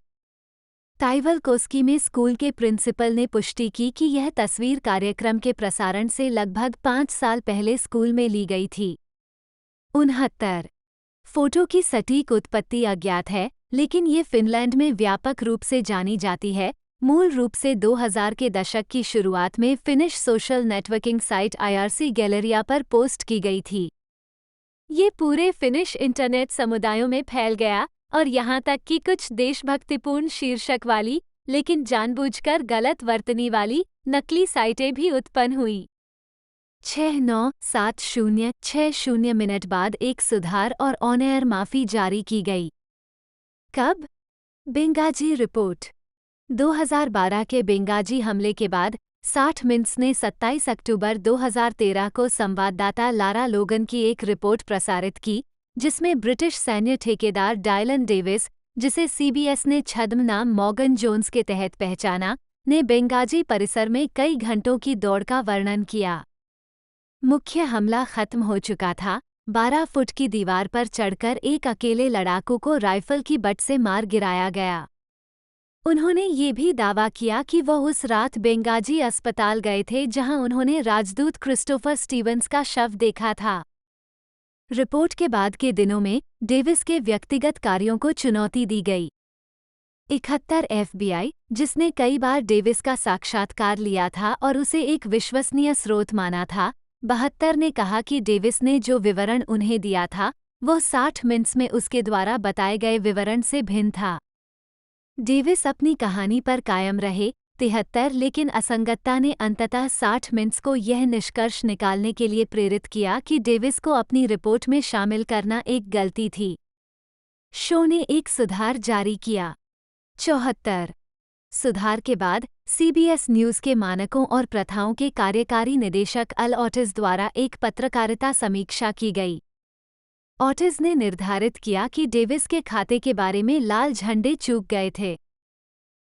ताइवलकोस्की में स्कूल के प्रिंसिपल ने पुष्टि की कि यह तस्वीर कार्यक्रम के प्रसारण से लगभग 5 साल पहले स्कूल में ली गई थी। 69 फोटो की सटीक उत्पत्ति अज्ञात है, लेकिन ये फिनलैंड में व्यापक रूप से जानी जाती है। मूल रूप से 2000 के दशक की शुरुआत में finish social networking site IRC Galleria पर पोस्ट की गई थी। ये पूरे फिनिश इंटरनेट समुदायों में फैल गया और यहाँ तक कि कुछ देशभक्तिपूर्ण शीर्षक वाली लेकिन जानबूझकर गलत वर्तनी वाली नकली साइटें भी उत्पन्न हुई। 697060 मिनट बाद एक सुधार और ऑन एयर माफी जारी की गई। कब? Benghazi report. 2012 के बेंगाजी हमले के बाद 60 मिनट्स ने 27 अक्टूबर 2013 को संवाददाता लारा लोगन की एक रिपोर्ट प्रसारित की, जिसमें ब्रिटिश सैन्य ठेकेदार डायलन डेविस, जिसे सीबीएस ने छद्म नाम मॉर्गन जोन्स के तहत पहचाना, ने बेंगाजी परिसर में कई घंटों की दौड़ का वर्णन किया। मुख्य हमला खत्म हो चुका था। 12 फुट की दीवार पर चढ़कर एक अकेले लड़ाकू को राइफल की बट से मार गिराया गया। उन्होंने ये भी दावा किया कि वह उस रात बेंगाजी अस्पताल गए थे जहां उन्होंने राजदूत क्रिस्टोफर स्टीवंस का शव देखा था। रिपोर्ट के बाद के दिनों में डेविस के व्यक्तिगत कार्यों को चुनौती दी गई। 71 एफबीआई, जिसने कई बार डेविस का साक्षात्कार लिया था और उसे एक विश्वसनीय स्रोत माना था, 72 ने कहा कि डेविस ने जो विवरण उन्हें दिया था वह 60 मिनट्स में उसके द्वारा बताए गए विवरण से भिन्न था। डेविस अपनी कहानी पर कायम रहे। 73 लेकिन असंगतता ने अंततः 60 मिनट्स को यह निष्कर्ष निकालने के लिए प्रेरित किया कि डेविस को अपनी रिपोर्ट में शामिल करना एक गलती थी। शो ने एक सुधार जारी किया। 74 सुधार के बाद सीबीएस न्यूज़ के मानकों और प्रथाओं के कार्यकारी निदेशक अल ऑटिस द्वारा एक पत्रकारिता समीक्षा की गई। ऑटिस ने निर्धारित किया कि डेविस के खाते के बारे में लाल झंडे चूक गए थे।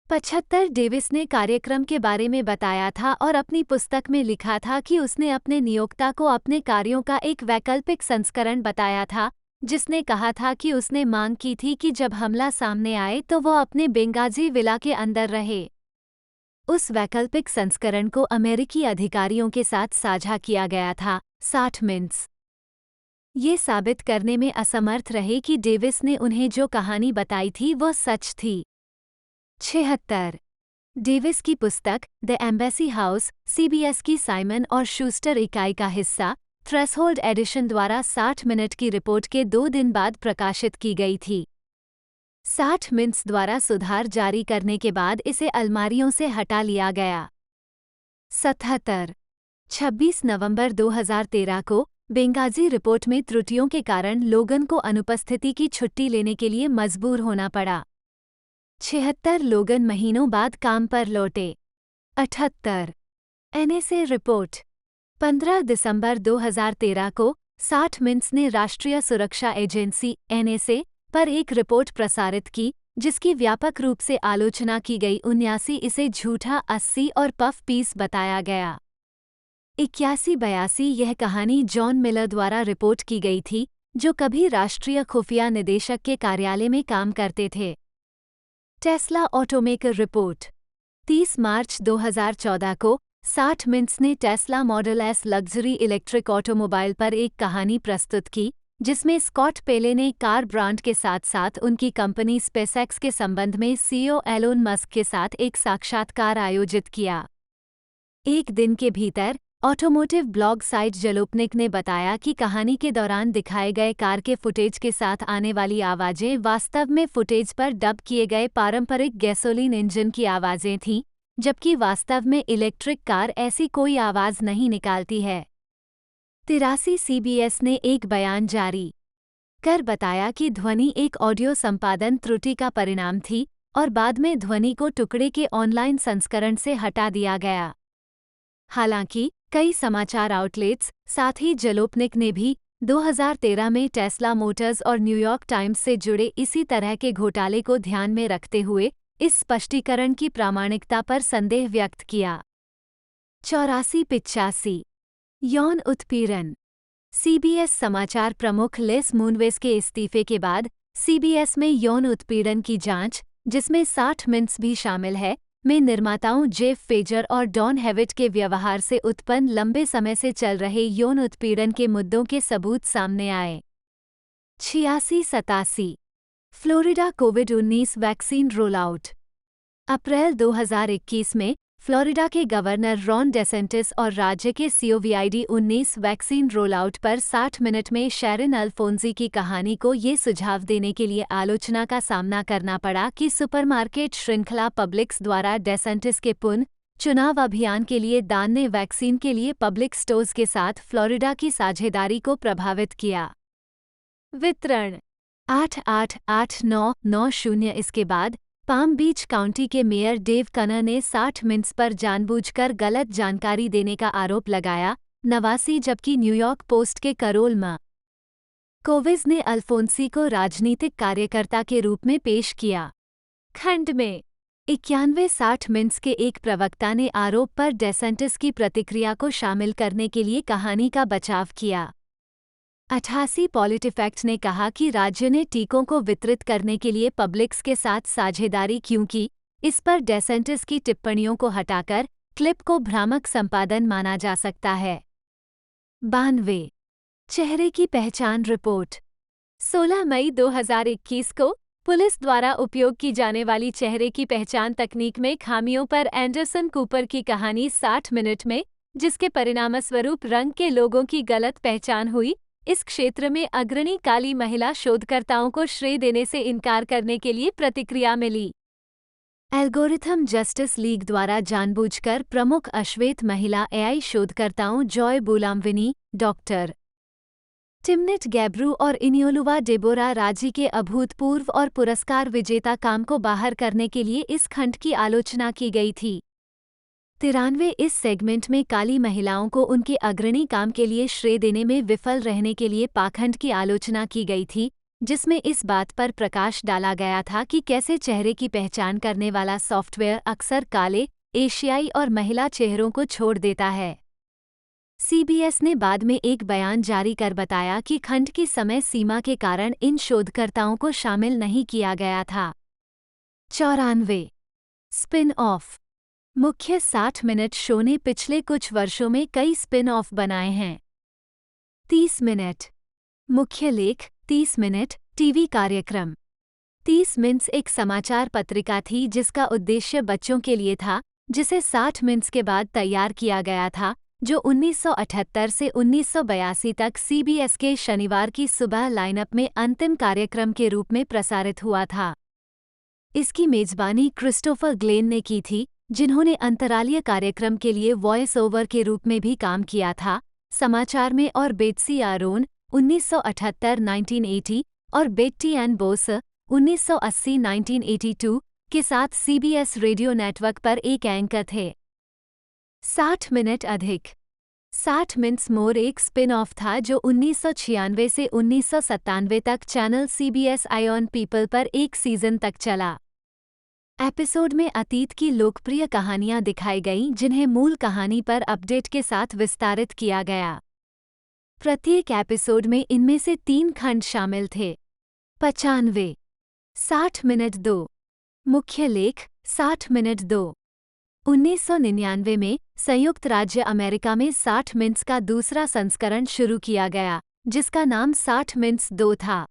75 डेविस ने कार्यक्रम के बारे में बताया था और अपनी पुस्तक में लिखा था कि उसने अपने नियोक्ता को अपने कार्यों का एक वैकल्पिक संस्करण बताया था, जिसने कहा था कि उसने मांग की थी कि जब हमला सामने आए तो वह अपने बेंगाजी विला के अंदर रहे। उस वैकल्पिक संस्करण को अमेरिकी अधिकारियों के साथ साझा किया गया था। 60 मिनट्स ये साबित करने में असमर्थ रहे कि डेविस ने उन्हें जो कहानी बताई थी वह सच थी। 76 डेविस की पुस्तक द एम्बेसी हाउस, सीबीएस की साइमन और शूस्टर इकाई का हिस्सा, थ्रेशोल्ड एडिशन द्वारा 60 मिनट की रिपोर्ट के 2 दिन बाद प्रकाशित की गई थी। 60 मिनट्स द्वारा सुधार जारी करने के बाद इसे अलमारियों से हटा लिया गया। 77 26 नवंबर 2013 को बेंगाजी रिपोर्ट में त्रुटियों के कारण लोगन को अनुपस्थिति की छुट्टी लेने के लिए मजबूर होना पड़ा। 76 लोगन महीनों बाद काम पर लौटे। 78 एनएसए रिपोर्ट 15 दिसंबर 2013 को 60 मिनट्स ने राष्ट्रीय सुरक्षा एजेंसी एनएसए पर एक रिपोर्ट प्रसारित की, जिसकी व्यापक रूप से आलोचना की गई। 79 इसे झूठा 80 और पफ पीस बताया गया। 81-82 यह कहानी जॉन मिलर द्वारा रिपोर्ट की गई थी, जो कभी राष्ट्रीय खुफिया निदेशक के कार्यालय में काम करते थे। टेस्ला ऑटोमेकर रिपोर्ट 30 मार्च 2014 को 60 मिनट्स ने Tesla model S luxury electric automobile पर एक कहानी प्रस्तुत की, जिसमें स्कॉट पेले ने कार ब्रांड के साथ साथ उनकी कंपनी स्पेसएक्स के संबंध में सीईओ एलोन मस्क के साथ एक साक्षात्कार आयोजित किया। एक दिन के भीतर ऑटोमोटिव ब्लॉग साइट जलोपनिक ने बताया कि कहानी के दौरान दिखाए गए कार के फुटेज के साथ आने वाली आवाजें वास्तव में फुटेज पर डब किए गए पारंपरिक गैसोलीन इंजन की आवाजें थीं, जबकि वास्तव में इलेक्ट्रिक कार ऐसी कोई आवाज नहीं निकालती है। 83 सीबीएस ने एक बयान जारी कर बताया कि ध्वनि एक ऑडियो संपादन त्रुटि का परिणाम थी और बाद में ध्वनि को टुकड़े के ऑनलाइन संस्करण से हटा दिया गया। हालांकि कई समाचार आउटलेट्स, साथ ही जलोपनिक ने भी 2013 में टेस्ला मोटर्स और न्यूयॉर्क टाइम्स से जुड़े इसी तरह के घोटाले को ध्यान में रखते हुए इस स्पष्टीकरण की प्रामाणिकता पर संदेह व्यक्त किया। 84-85 यौन उत्पीड़न सीबीएस समाचार प्रमुख लेस मूनवेस के इस्तीफे के बाद सीबीएस में यौन उत्पीड़न की जांच, जिसमें 60 मिनट्स भी शामिल है, में निर्माताओं जेफ फेजर और डॉन हेविट के व्यवहार से उत्पन्न लंबे समय से चल रहे यौन उत्पीड़न के मुद्दों के सबूत सामने आए। 86-87 फ्लोरिडा कोविड-19 वैक्सीन रोल आउट अप्रैल 2021 में फ्लोरिडा के गवर्नर रॉन डेसेंटिस और राज्य के कोविड-19 वैक्सीन रोल आउट पर 60 मिनट में शेरिन अल्फोंसी की कहानी को ये सुझाव देने के लिए आलोचना का सामना करना पड़ा कि सुपरमार्केट श्रृंखला पब्लिक्स द्वारा डेसेंटिस के पुनः चुनाव अभियान के लिए दान ने वैक्सीन के लिए पब्लिक स्टोर्स के साथ फ्लोरिडा की साझेदारी को प्रभावित किया। वितरण 888990 इसके बाद पाम बीच काउंटी के मेयर डेव कनर ने 60 मिनट्स पर जानबूझकर गलत जानकारी देने का आरोप लगाया। 89 जबकि न्यूयॉर्क पोस्ट के करोल कोविज ने अल्फोंसी को राजनीतिक कार्यकर्ता के रूप में पेश किया। खंड में 91 60 मिनट्स के एक प्रवक्ता ने आरोप पर डेसेंटिस की प्रतिक्रिया को शामिल करने के लिए कहानी का बचाव किया। 88 पॉलिटिफैक्ट ने कहा कि राज्य ने टीकों को वितरित करने के लिए पब्लिक्स के साथ साझेदारी क्योंकि इस पर डेसेंटिस की टिप्पणियों को हटाकर क्लिप को भ्रामक संपादन माना जा सकता है। 92 चेहरे की पहचान रिपोर्ट 16 मई 2021 को पुलिस द्वारा उपयोग की जाने वाली चेहरे की पहचान तकनीक में खामियों पर एंडरसन कूपर की कहानी 60 मिनट में, जिसके परिणामस्वरूप रंग के लोगों की गलत पहचान हुई, इस क्षेत्र में अग्रणी काली महिला शोधकर्ताओं को श्रेय देने से इनकार करने के लिए प्रतिक्रिया मिली। एल्गोरिथम जस्टिस लीग द्वारा जानबूझकर प्रमुख अश्वेत महिला एआई शोधकर्ताओं जॉय बुलामविनी, डॉक्टर टिमनिट गैब्रू और इनियोलुवा डेबोरा राजी के अभूतपूर्व और पुरस्कार विजेता काम को बाहर करने के लिए इस खंड की आलोचना की गई थी। 93 इस सेगमेंट में काली महिलाओं को उनके अग्रणी काम के लिए श्रेय देने में विफल रहने के लिए पाखंड की आलोचना की गई थी, जिसमें इस बात पर प्रकाश डाला गया था कि कैसे चेहरे की पहचान करने वाला सॉफ्टवेयर अक्सर काले, एशियाई और महिला चेहरों को छोड़ देता है। सीबीएस ने बाद में एक बयान जारी कर बताया कि खंड की समय सीमा के कारण इन शोधकर्ताओं को शामिल नहीं किया गया था। 94 स्पिन ऑफ मुख्य 60 मिनट शो ने पिछले कुछ वर्षों में कई स्पिन ऑफ बनाए हैं। 30 मिनट मुख्य लेख 30 मिनट टीवी कार्यक्रम 30 मिनट्स एक समाचार पत्रिका थी जिसका उद्देश्य बच्चों के लिए था, जिसे 60 मिनट्स के बाद तैयार किया गया था, जो 1978 से 1982 तक सीबीएस के शनिवार की सुबह लाइनअप में अंतिम कार्यक्रम के रूप में प्रसारित हुआ था। इसकी मेजबानी क्रिस्टोफर ग्लेन ने की थी, जिन्होंने अंतरालीय कार्यक्रम के लिए वॉइस ओवर के रूप में भी काम किया था। समाचार में और बेट्सी आरोन 1978-1980 और बेट्टी एन बोस 1980-1982 के साथ सीबीएस रेडियो नेटवर्क पर एक एंकर थे। 60 मिनट अधिक 60 मिनट्स मोर एक स्पिन ऑफ था जो 1996 से 1997 तक channel CBS I on people पर एक सीजन तक चला। एपिसोड में अतीत की लोकप्रिय कहानियां दिखाई गईं, जिन्हें मूल कहानी पर अपडेट के साथ विस्तारित किया गया। प्रत्येक एपिसोड में इनमें से 3 खंड शामिल थे। 95 60 मिनट 2 मुख्य लेख 60 मिनट 2 1999 में संयुक्त राज्य अमेरिका में 60 मिनट्स का दूसरा संस्करण शुरू किया गया, जिसका नाम 60 मिनट्स 2 था।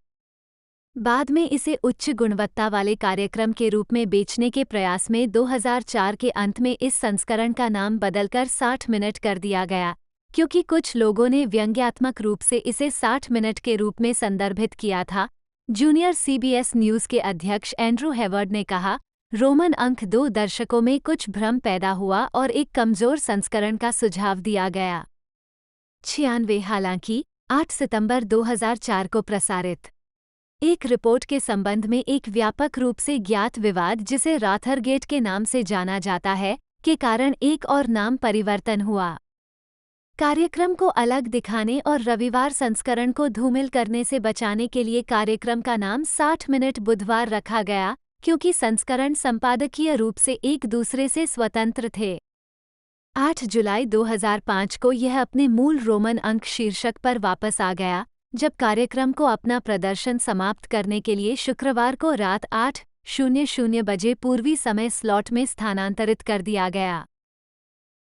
बाद में इसे उच्च गुणवत्ता वाले कार्यक्रम के रूप में बेचने के प्रयास में 2004 के अंत में इस संस्करण का नाम बदलकर 60 मिनट कर दिया गया, क्योंकि कुछ लोगों ने व्यंग्यात्मक रूप से इसे 60 मिनट के रूप में संदर्भित किया था। जूनियर सीबीएस न्यूज़ के अध्यक्ष एंड्रू हेवर्ड ने कहा, रोमन अंक 2 दर्शकों में कुछ भ्रम पैदा हुआ और एक कमजोर संस्करण का सुझाव दिया गया। 96 हालांकि 8 सितंबर 2004 को प्रसारित एक रिपोर्ट के संबंध में एक व्यापक रूप से ज्ञात विवाद, जिसे राथरगेट के नाम से जाना जाता है, के कारण एक और नाम परिवर्तन हुआ। कार्यक्रम को अलग दिखाने और रविवार संस्करण को धूमिल करने से बचाने के लिए कार्यक्रम का नाम 60 मिनट बुधवार रखा गया, क्योंकि संस्करण संपादकीय रूप से एक दूसरे से स्वतंत्र थे। 8 जुलाई 2005 को यह अपने मूल रोमन अंक शीर्षक पर वापस आ गया, जब कार्यक्रम को अपना प्रदर्शन समाप्त करने के लिए शुक्रवार को रात 8:00 बजे पूर्वी समय स्लॉट में स्थानांतरित कर दिया गया।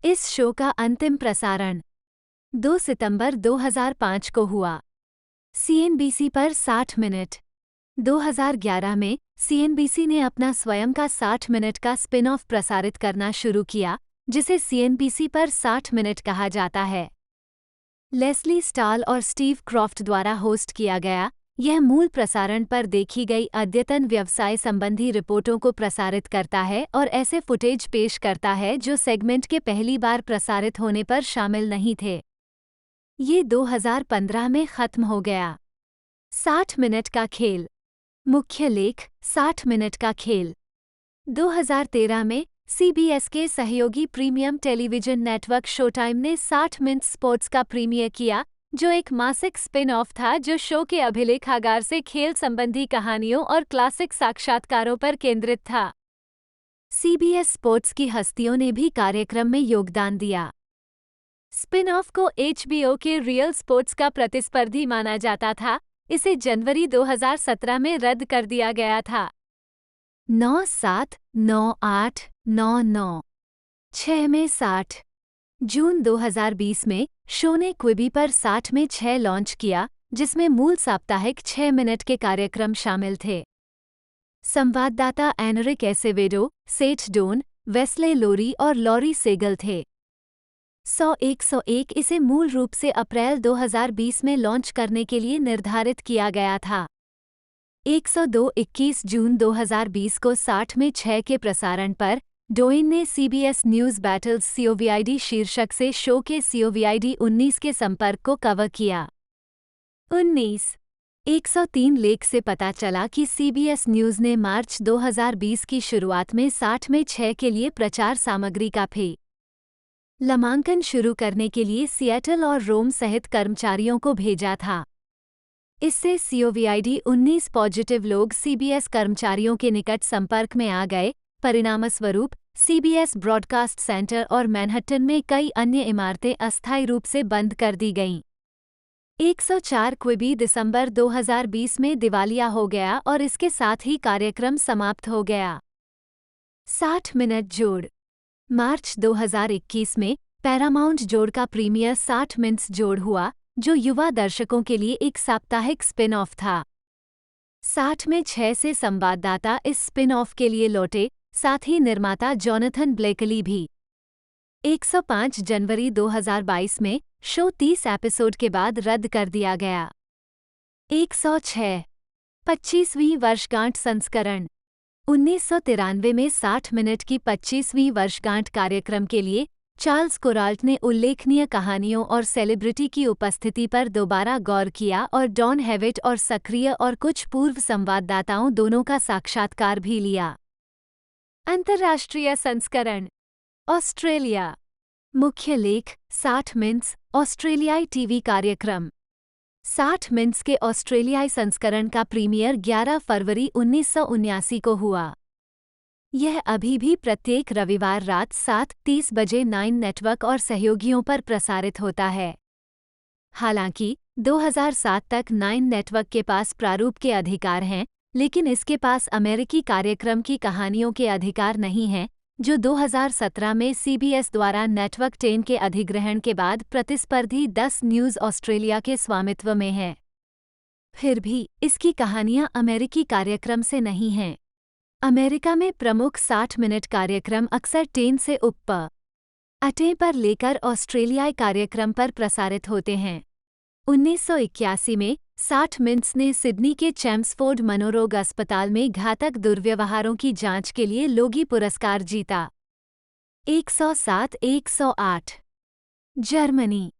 इस शो का अंतिम प्रसारण 2 सितंबर 2005 को हुआ। सीएनबीसी पर 60 मिनट 2011 में सीएनबीसी ने अपना स्वयं का 60 मिनट का स्पिन ऑफ प्रसारित करना शुरू किया, जिसे सीएनबीसी पर 60 मिनट कहा जाता है। लेस्ली स्टाल और स्टीव क्रॉफ्ट द्वारा होस्ट किया गया, यह मूल प्रसारण पर देखी गई अद्यतन व्यवसाय संबंधी रिपोर्टों को प्रसारित करता है और ऐसे फुटेज पेश करता है जो सेगमेंट के पहली बार प्रसारित होने पर शामिल नहीं थे। ये 2015 में खत्म हो गया। 60 मिनट का खेल मुख्य लेख 60 मिनट का खेल 2013 में CBS के सहयोगी premium television network show time ने 60 मिनट्स स्पोर्ट्स का प्रीमियर किया, जो एक मासिक स्पिन ऑफ था जो शो के अभिलेखागार से खेल संबंधी कहानियों और क्लासिक साक्षात्कारों पर केंद्रित था। CBS स्पोर्ट्स की हस्तियों ने भी कार्यक्रम में योगदान दिया। स्पिन ऑफ को HBO के रियल स्पोर्ट्स का प्रतिस्पर्धी माना जाता था। इसे जनवरी 2017 में रद्द कर दिया गया था। 9/7, 9/8, 9/9, 6 में 60। जून 2020 में शो ने क्विबी पर 60 में 6 लॉन्च किया, जिसमें मूल साप्ताहिक 6 मिनट के कार्यक्रम शामिल थे। संवाददाता एनरिक एसेवेडो, सेठ डोन, वेस्ले लोरी और लॉरी सेगल थे। 101 इसे मूल रूप से अप्रैल 2020 में लॉन्च करने के लिए निर्धारित किया गया था। 102 21 जून 2020 को 60 में 6 के प्रसारण पर डोइन ने CBS न्यूज़ बैटल्स COVID शीर्षक से शो के COVID 19 के संपर्क को कवर किया। 103 लेख से पता चला कि CBS न्यूज़ ने मार्च 2020 की शुरुआत में 60 में 6 के लिए प्रचार सामग्री का नामांकन शुरू करने के लिए सिएटल और रोम सहित कर्मचारियों को भेजा था। इससे COVID 19 पॉजिटिव लोग CBS कर्मचारियों के निकट संपर्क में आ गए। परिणामस्वरूप CBS ब्रॉडकास्ट सेंटर और मैनहट्टन में कई अन्य इमारतें अस्थायी रूप से बंद कर दी गईं। 104 क्विबी दिसंबर 2020 में दिवालिया हो गया और इसके साथ ही कार्यक्रम समाप्त हो गया। 60 मिनट जोड़। मार्च 2021 में पैरामाउंट जोड़ का प्रीमियर 60 मिनट्स जोड़ हुआ, जो युवा दर्शकों के लिए एक साप्ताहिक स्पिन ऑफ था। 60 में 6 से संवाददाता इस स्पिन ऑफ के लिए लौटे, साथ ही निर्माता जॉनथन ब्लेकली भी। 105 जनवरी 2022 में शो 30 एपिसोड के बाद रद्द कर दिया गया। 106 25वीं वर्षगांठ संस्करण। 1993 में 60 मिनट की 25वीं वर्षगांठ कार्यक्रम के लिए चार्ल्स कोराल्ट ने उल्लेखनीय कहानियों और सेलिब्रिटी की उपस्थिति पर दोबारा गौर किया और डॉन हेविट और सक्रिय और कुछ पूर्व संवाददाताओं दोनों का साक्षात्कार भी लिया। अंतर्राष्ट्रीय संस्करण। ऑस्ट्रेलिया। मुख्य लेख 60 मिनट्स ऑस्ट्रेलियाई टीवी कार्यक्रम। 60 मिनट्स के ऑस्ट्रेलियाई संस्करण का प्रीमियर 11 फरवरी 1979 को हुआ। यह अभी भी प्रत्येक रविवार रात 7:30 बजे 9 नेटवर्क और सहयोगियों पर प्रसारित होता है। हालांकि 2007 तक 9 नेटवर्क के पास प्रारूप के अधिकार हैं, लेकिन इसके पास अमेरिकी कार्यक्रम की कहानियों के अधिकार नहीं हैं, जो 2017 में CBS द्वारा नेटवर्क 10 के अधिग्रहण के बाद प्रतिस्पर्धी 10 न्यूज़ ऑस्ट्रेलिया के स्वामित्व में है। फिर भी इसकी कहानियां अमेरिकी कार्यक्रम से नहीं हैं। अमेरिका में प्रमुख 60 मिनट कार्यक्रम अक्सर 10 से अटे पर लेकर ऑस्ट्रेलियाई कार्यक्रम पर प्रसारित होते हैं। 1981 में 60 मिनट्स ने सिडनी के चैम्सफोर्ड मनोरोग अस्पताल में घातक दुर्व्यवहारों की जांच के लिए लोगी पुरस्कार जीता। 107 108 जर्मनी।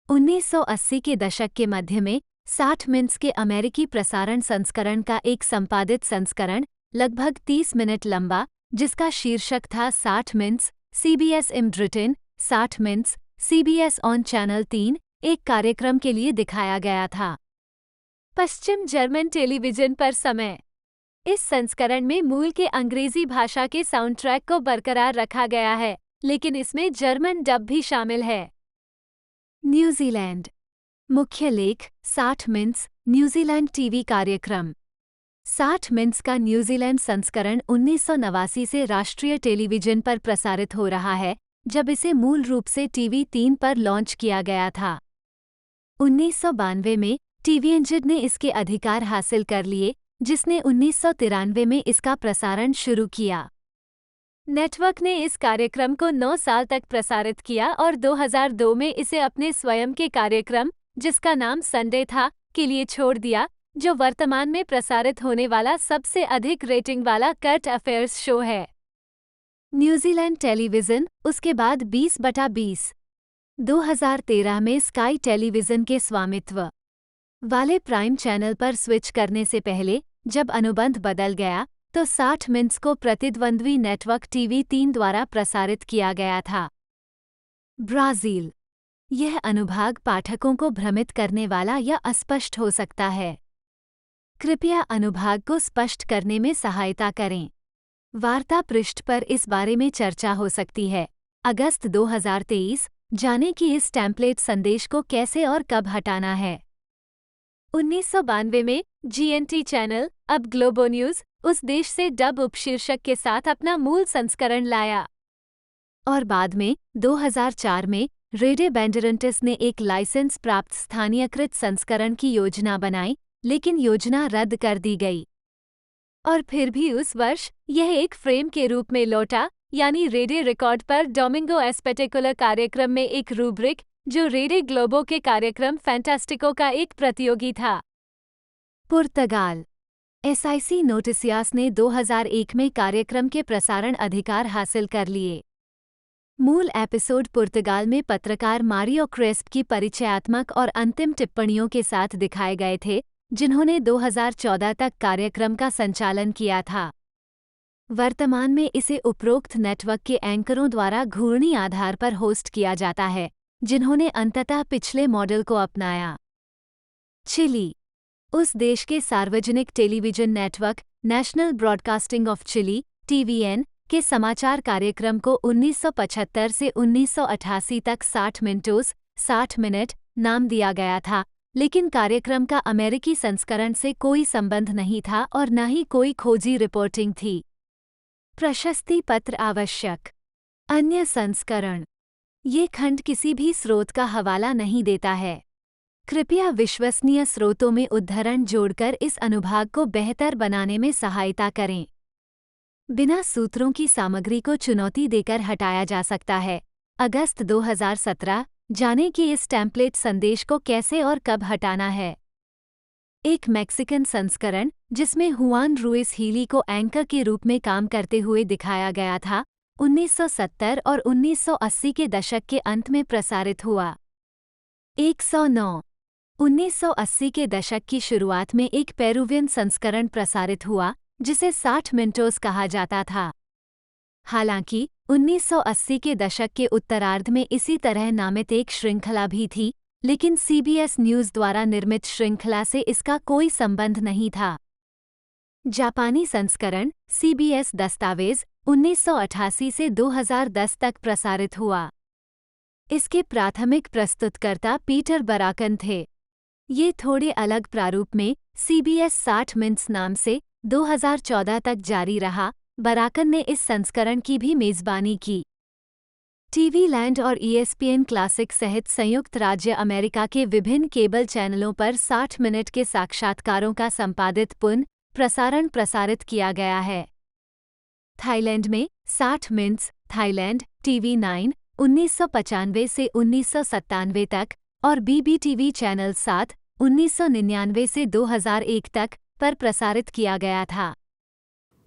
1980 के दशक के मध्य में 60 मिनट्स के अमेरिकी प्रसारण संस्करण का एक संपादित संस्करण, लगभग 30 मिनट लंबा, जिसका शीर्षक था 60 minutes, CBS in Britain, 60 minutes, CBS on channel 3, एक कार्यक्रम के लिए दिखाया गया था। पश्चिम जर्मन टेलीविजन पर समय। इस संस्करण में मूल के अंग्रेजी भाषा के साउंडट्रैक को बरकरार रखा गया है, लेकिन इसमें जर्मन डब भी शामिल है। न्यूजीलैंड। मुख्य लेख 60 मिनट्स न्यूजीलैंड टीवी कार्यक्रम। 60 मिनट्स का न्यूजीलैंड संस्करण 1989 से राष्ट्रीय टेलीविजन पर प्रसारित हो रहा है, जब इसे मूल रूप से TV 3 पर लॉन्च किया गया था। 1992 में टीवी इंजिन ने इसके अधिकार हासिल कर लिए, जिसने 1993 में इसका प्रसारण शुरू किया। नेटवर्क ने इस कार्यक्रम को 9 साल तक प्रसारित किया और 2002 में इसे अपने स्वयं के कार्यक्रम, जिसका नाम संडे था, के लिए छोड़ दिया, जो वर्तमान में प्रसारित होने वाला सबसे अधिक रेटिंग वाला करंट अफेयर्स शो है। न्यूजीलैंड टेलीविजन, उसके बाद 20/20। 2013 में स्काई टेलीविजन के स्वामित्व वाले प्राइम चैनल पर स्विच करने से पहले, जब अनुबंध बदल गया, तो 60 मिनट्स को प्रतिद्वंद्वी नेटवर्क टीवी 3 द्वारा प्रसारित किया गया था। ब्राज़ील। यह अनुभाग पाठकों को भ्रमित करने वाला या अस्पष्ट हो सकता है। कृपया अनुभाग को स्पष्ट करने में सहायता करें। वार्ता पृष्ठ पर इस बारे में चर्चा हो सकती है। अगस्त 2023, जाने कि इस टेम्पलेट संदेश को कैसे और कब हटाना है। 1992 में जीएनटी चैनल, अब ग्लोबो न्यूज़, उस देश से डब उपशीर्षक के साथ अपना मूल संस्करण लाया। और बाद में 2004 में रेडे बेंडरंटिस ने एक लाइसेंस प्राप्त स्थानीयकृत संस्करण की योजना बनाई, लेकिन योजना रद्द कर दी गई। और फिर भी उस वर्ष यह एक फ्रेम के रूप में लौटा, यानी रेडे रिकॉर्ड पर डोमिंगो एस्पेटेकुलर कार्यक्रम में एक रूब्रिक, जो रेडे ग्लोबो के कार्यक्रम फैंटास्टिको का एक प्रतियोगी था। पुर्तगाल। एसआईसी नोटिसियास ने 2001 में कार्यक्रम के प्रसारण अधिकार हासिल कर लिए। मूल एपिसोड पुर्तगाल में पत्रकार मारियो क्रेस्प की परिचयात्मक और अंतिम टिप्पणियों के साथ दिखाए गए थे, जिन्होंने 2014 तक कार्यक्रम का संचालन किया था। वर्तमान में इसे उपरोक्त नेटवर्क के एंकरों द्वारा घूर्णी आधार पर होस्ट किया जाता है, जिन्होंने अंततः पिछले मॉडल को अपनाया। चिली। उस देश के सार्वजनिक television network National Broadcasting of Chile (TVN) के समाचार कार्यक्रम को 1975 से 1988 तक 60 मिनट नाम दिया गया था, लेकिन कार्यक्रम का अमेरिकी संस्करण से कोई संबंध नहीं था और न ही कोई खोजी रिपोर्टिंग थी। प्रशस्ति पत्र आवश्यक। अन्य संस्करण। ये खंड किसी भी स्रोत का हवाला नहीं देता है। कृपया विश्वसनीय स्रोतों में उद्धरण जोड़कर इस अनुभाग को बेहतर बनाने में सहायता करें। बिना सूत्रों की सामग्री को चुनौती देकर हटाया जा सकता है। अगस्त 2017, जाने कि इस टेम्पलेट संदेश को कैसे और कब हटाना है। एक मैक्सिकन संस्करण, जिसमें हुआन रुइस हीली को एंकर के रूप में काम करते हुए दिखाया गया था, 1970 और 1980 के दशक के अंत में प्रसारित हुआ। 109। 1980 के दशक की शुरुआत में एक पेरुवियन संस्करण प्रसारित हुआ, जिसे 60 मिनटोस कहा जाता था। हालांकि 1980 के दशक के उत्तरार्ध में इसी तरह नामित एक श्रृंखला भी थी, लेकिन CBS न्यूज़ द्वारा निर्मित श्रृंखला से इसका कोई संबंध नहीं था। जापानी संस्करण, CBS दस्तावेज, 1988 से 2010 तक प्रसारित हुआ। इसके प्राथमिक प्रस्तुतकर्ता पीटर बराकन थे। ये थोड़े अलग प्रारूप में CBS 60 मिनट्स नाम से 2014 तक जारी रहा। बराकन ने इस संस्करण की भी मेज़बानी की। टीवी लैंड और ESPN क्लासिक सहित संयुक्त राज्य अमेरिका के विभिन्न केबल चैनलों पर 60 मिनट के साक्षात्कारों का संपादित पुनः प्रसारण प्रसारित किया गया है। थाईलैंड में 60 मिनट्स, थाईलैंड, TV9, 1995 से 1997 तक और BBTV चैनल 7, 1999 से 2001 तक पर प्रसारित किया गया था।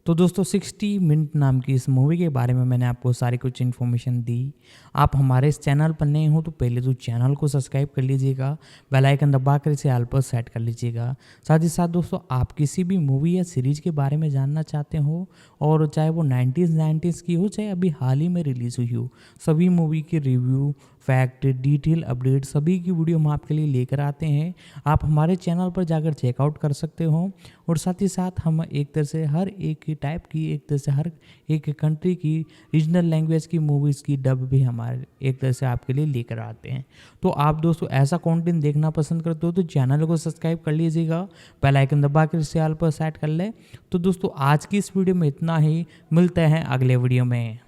तो दोस्तों 60 मिनट नाम की इस मूवी के बारे में मैंने आपको सारी कुछ इन्फॉर्मेशन दी। आप हमारे इस चैनल पर नए हो तो पहले तो चैनल को सब्सक्राइब कर लीजिएगा, बेल आइकन दबाकर इसे ऑल पर सेट कर लीजिएगा। साथ ही साथ दोस्तों आप किसी भी मूवी या सीरीज के बारे में जानना चाहते हो, और चाहे वो 90s की हो, चाहे अभी हाल ही में रिलीज़ हुई हो, सभी मूवी की रिव्यू, फैक्ट, डिटेल अपडेट सभी की वीडियो हम आपके लिए लेकर आते हैं। आप हमारे चैनल पर जाकर चेकआउट कर सकते हो। और साथ ही साथ हम एक तरह से हर एक टाइप की, एक तरह से हर एक कंट्री की रीजनल लैंग्वेज की मूवीज़ की डब भी हमारे एक तरह से आपके लिए लेकर आते हैं। तो आप दोस्तों ऐसा कंटेंट देखना पसंद करते हो तो चैनल को सब्सक्राइब कर लीजिएगा, बेल आइकन दबा कर इसे ऑल पर सेट कर ले। तो दोस्तों आज की इस वीडियो में इतना ही, मिलते हैं अगले वीडियो में।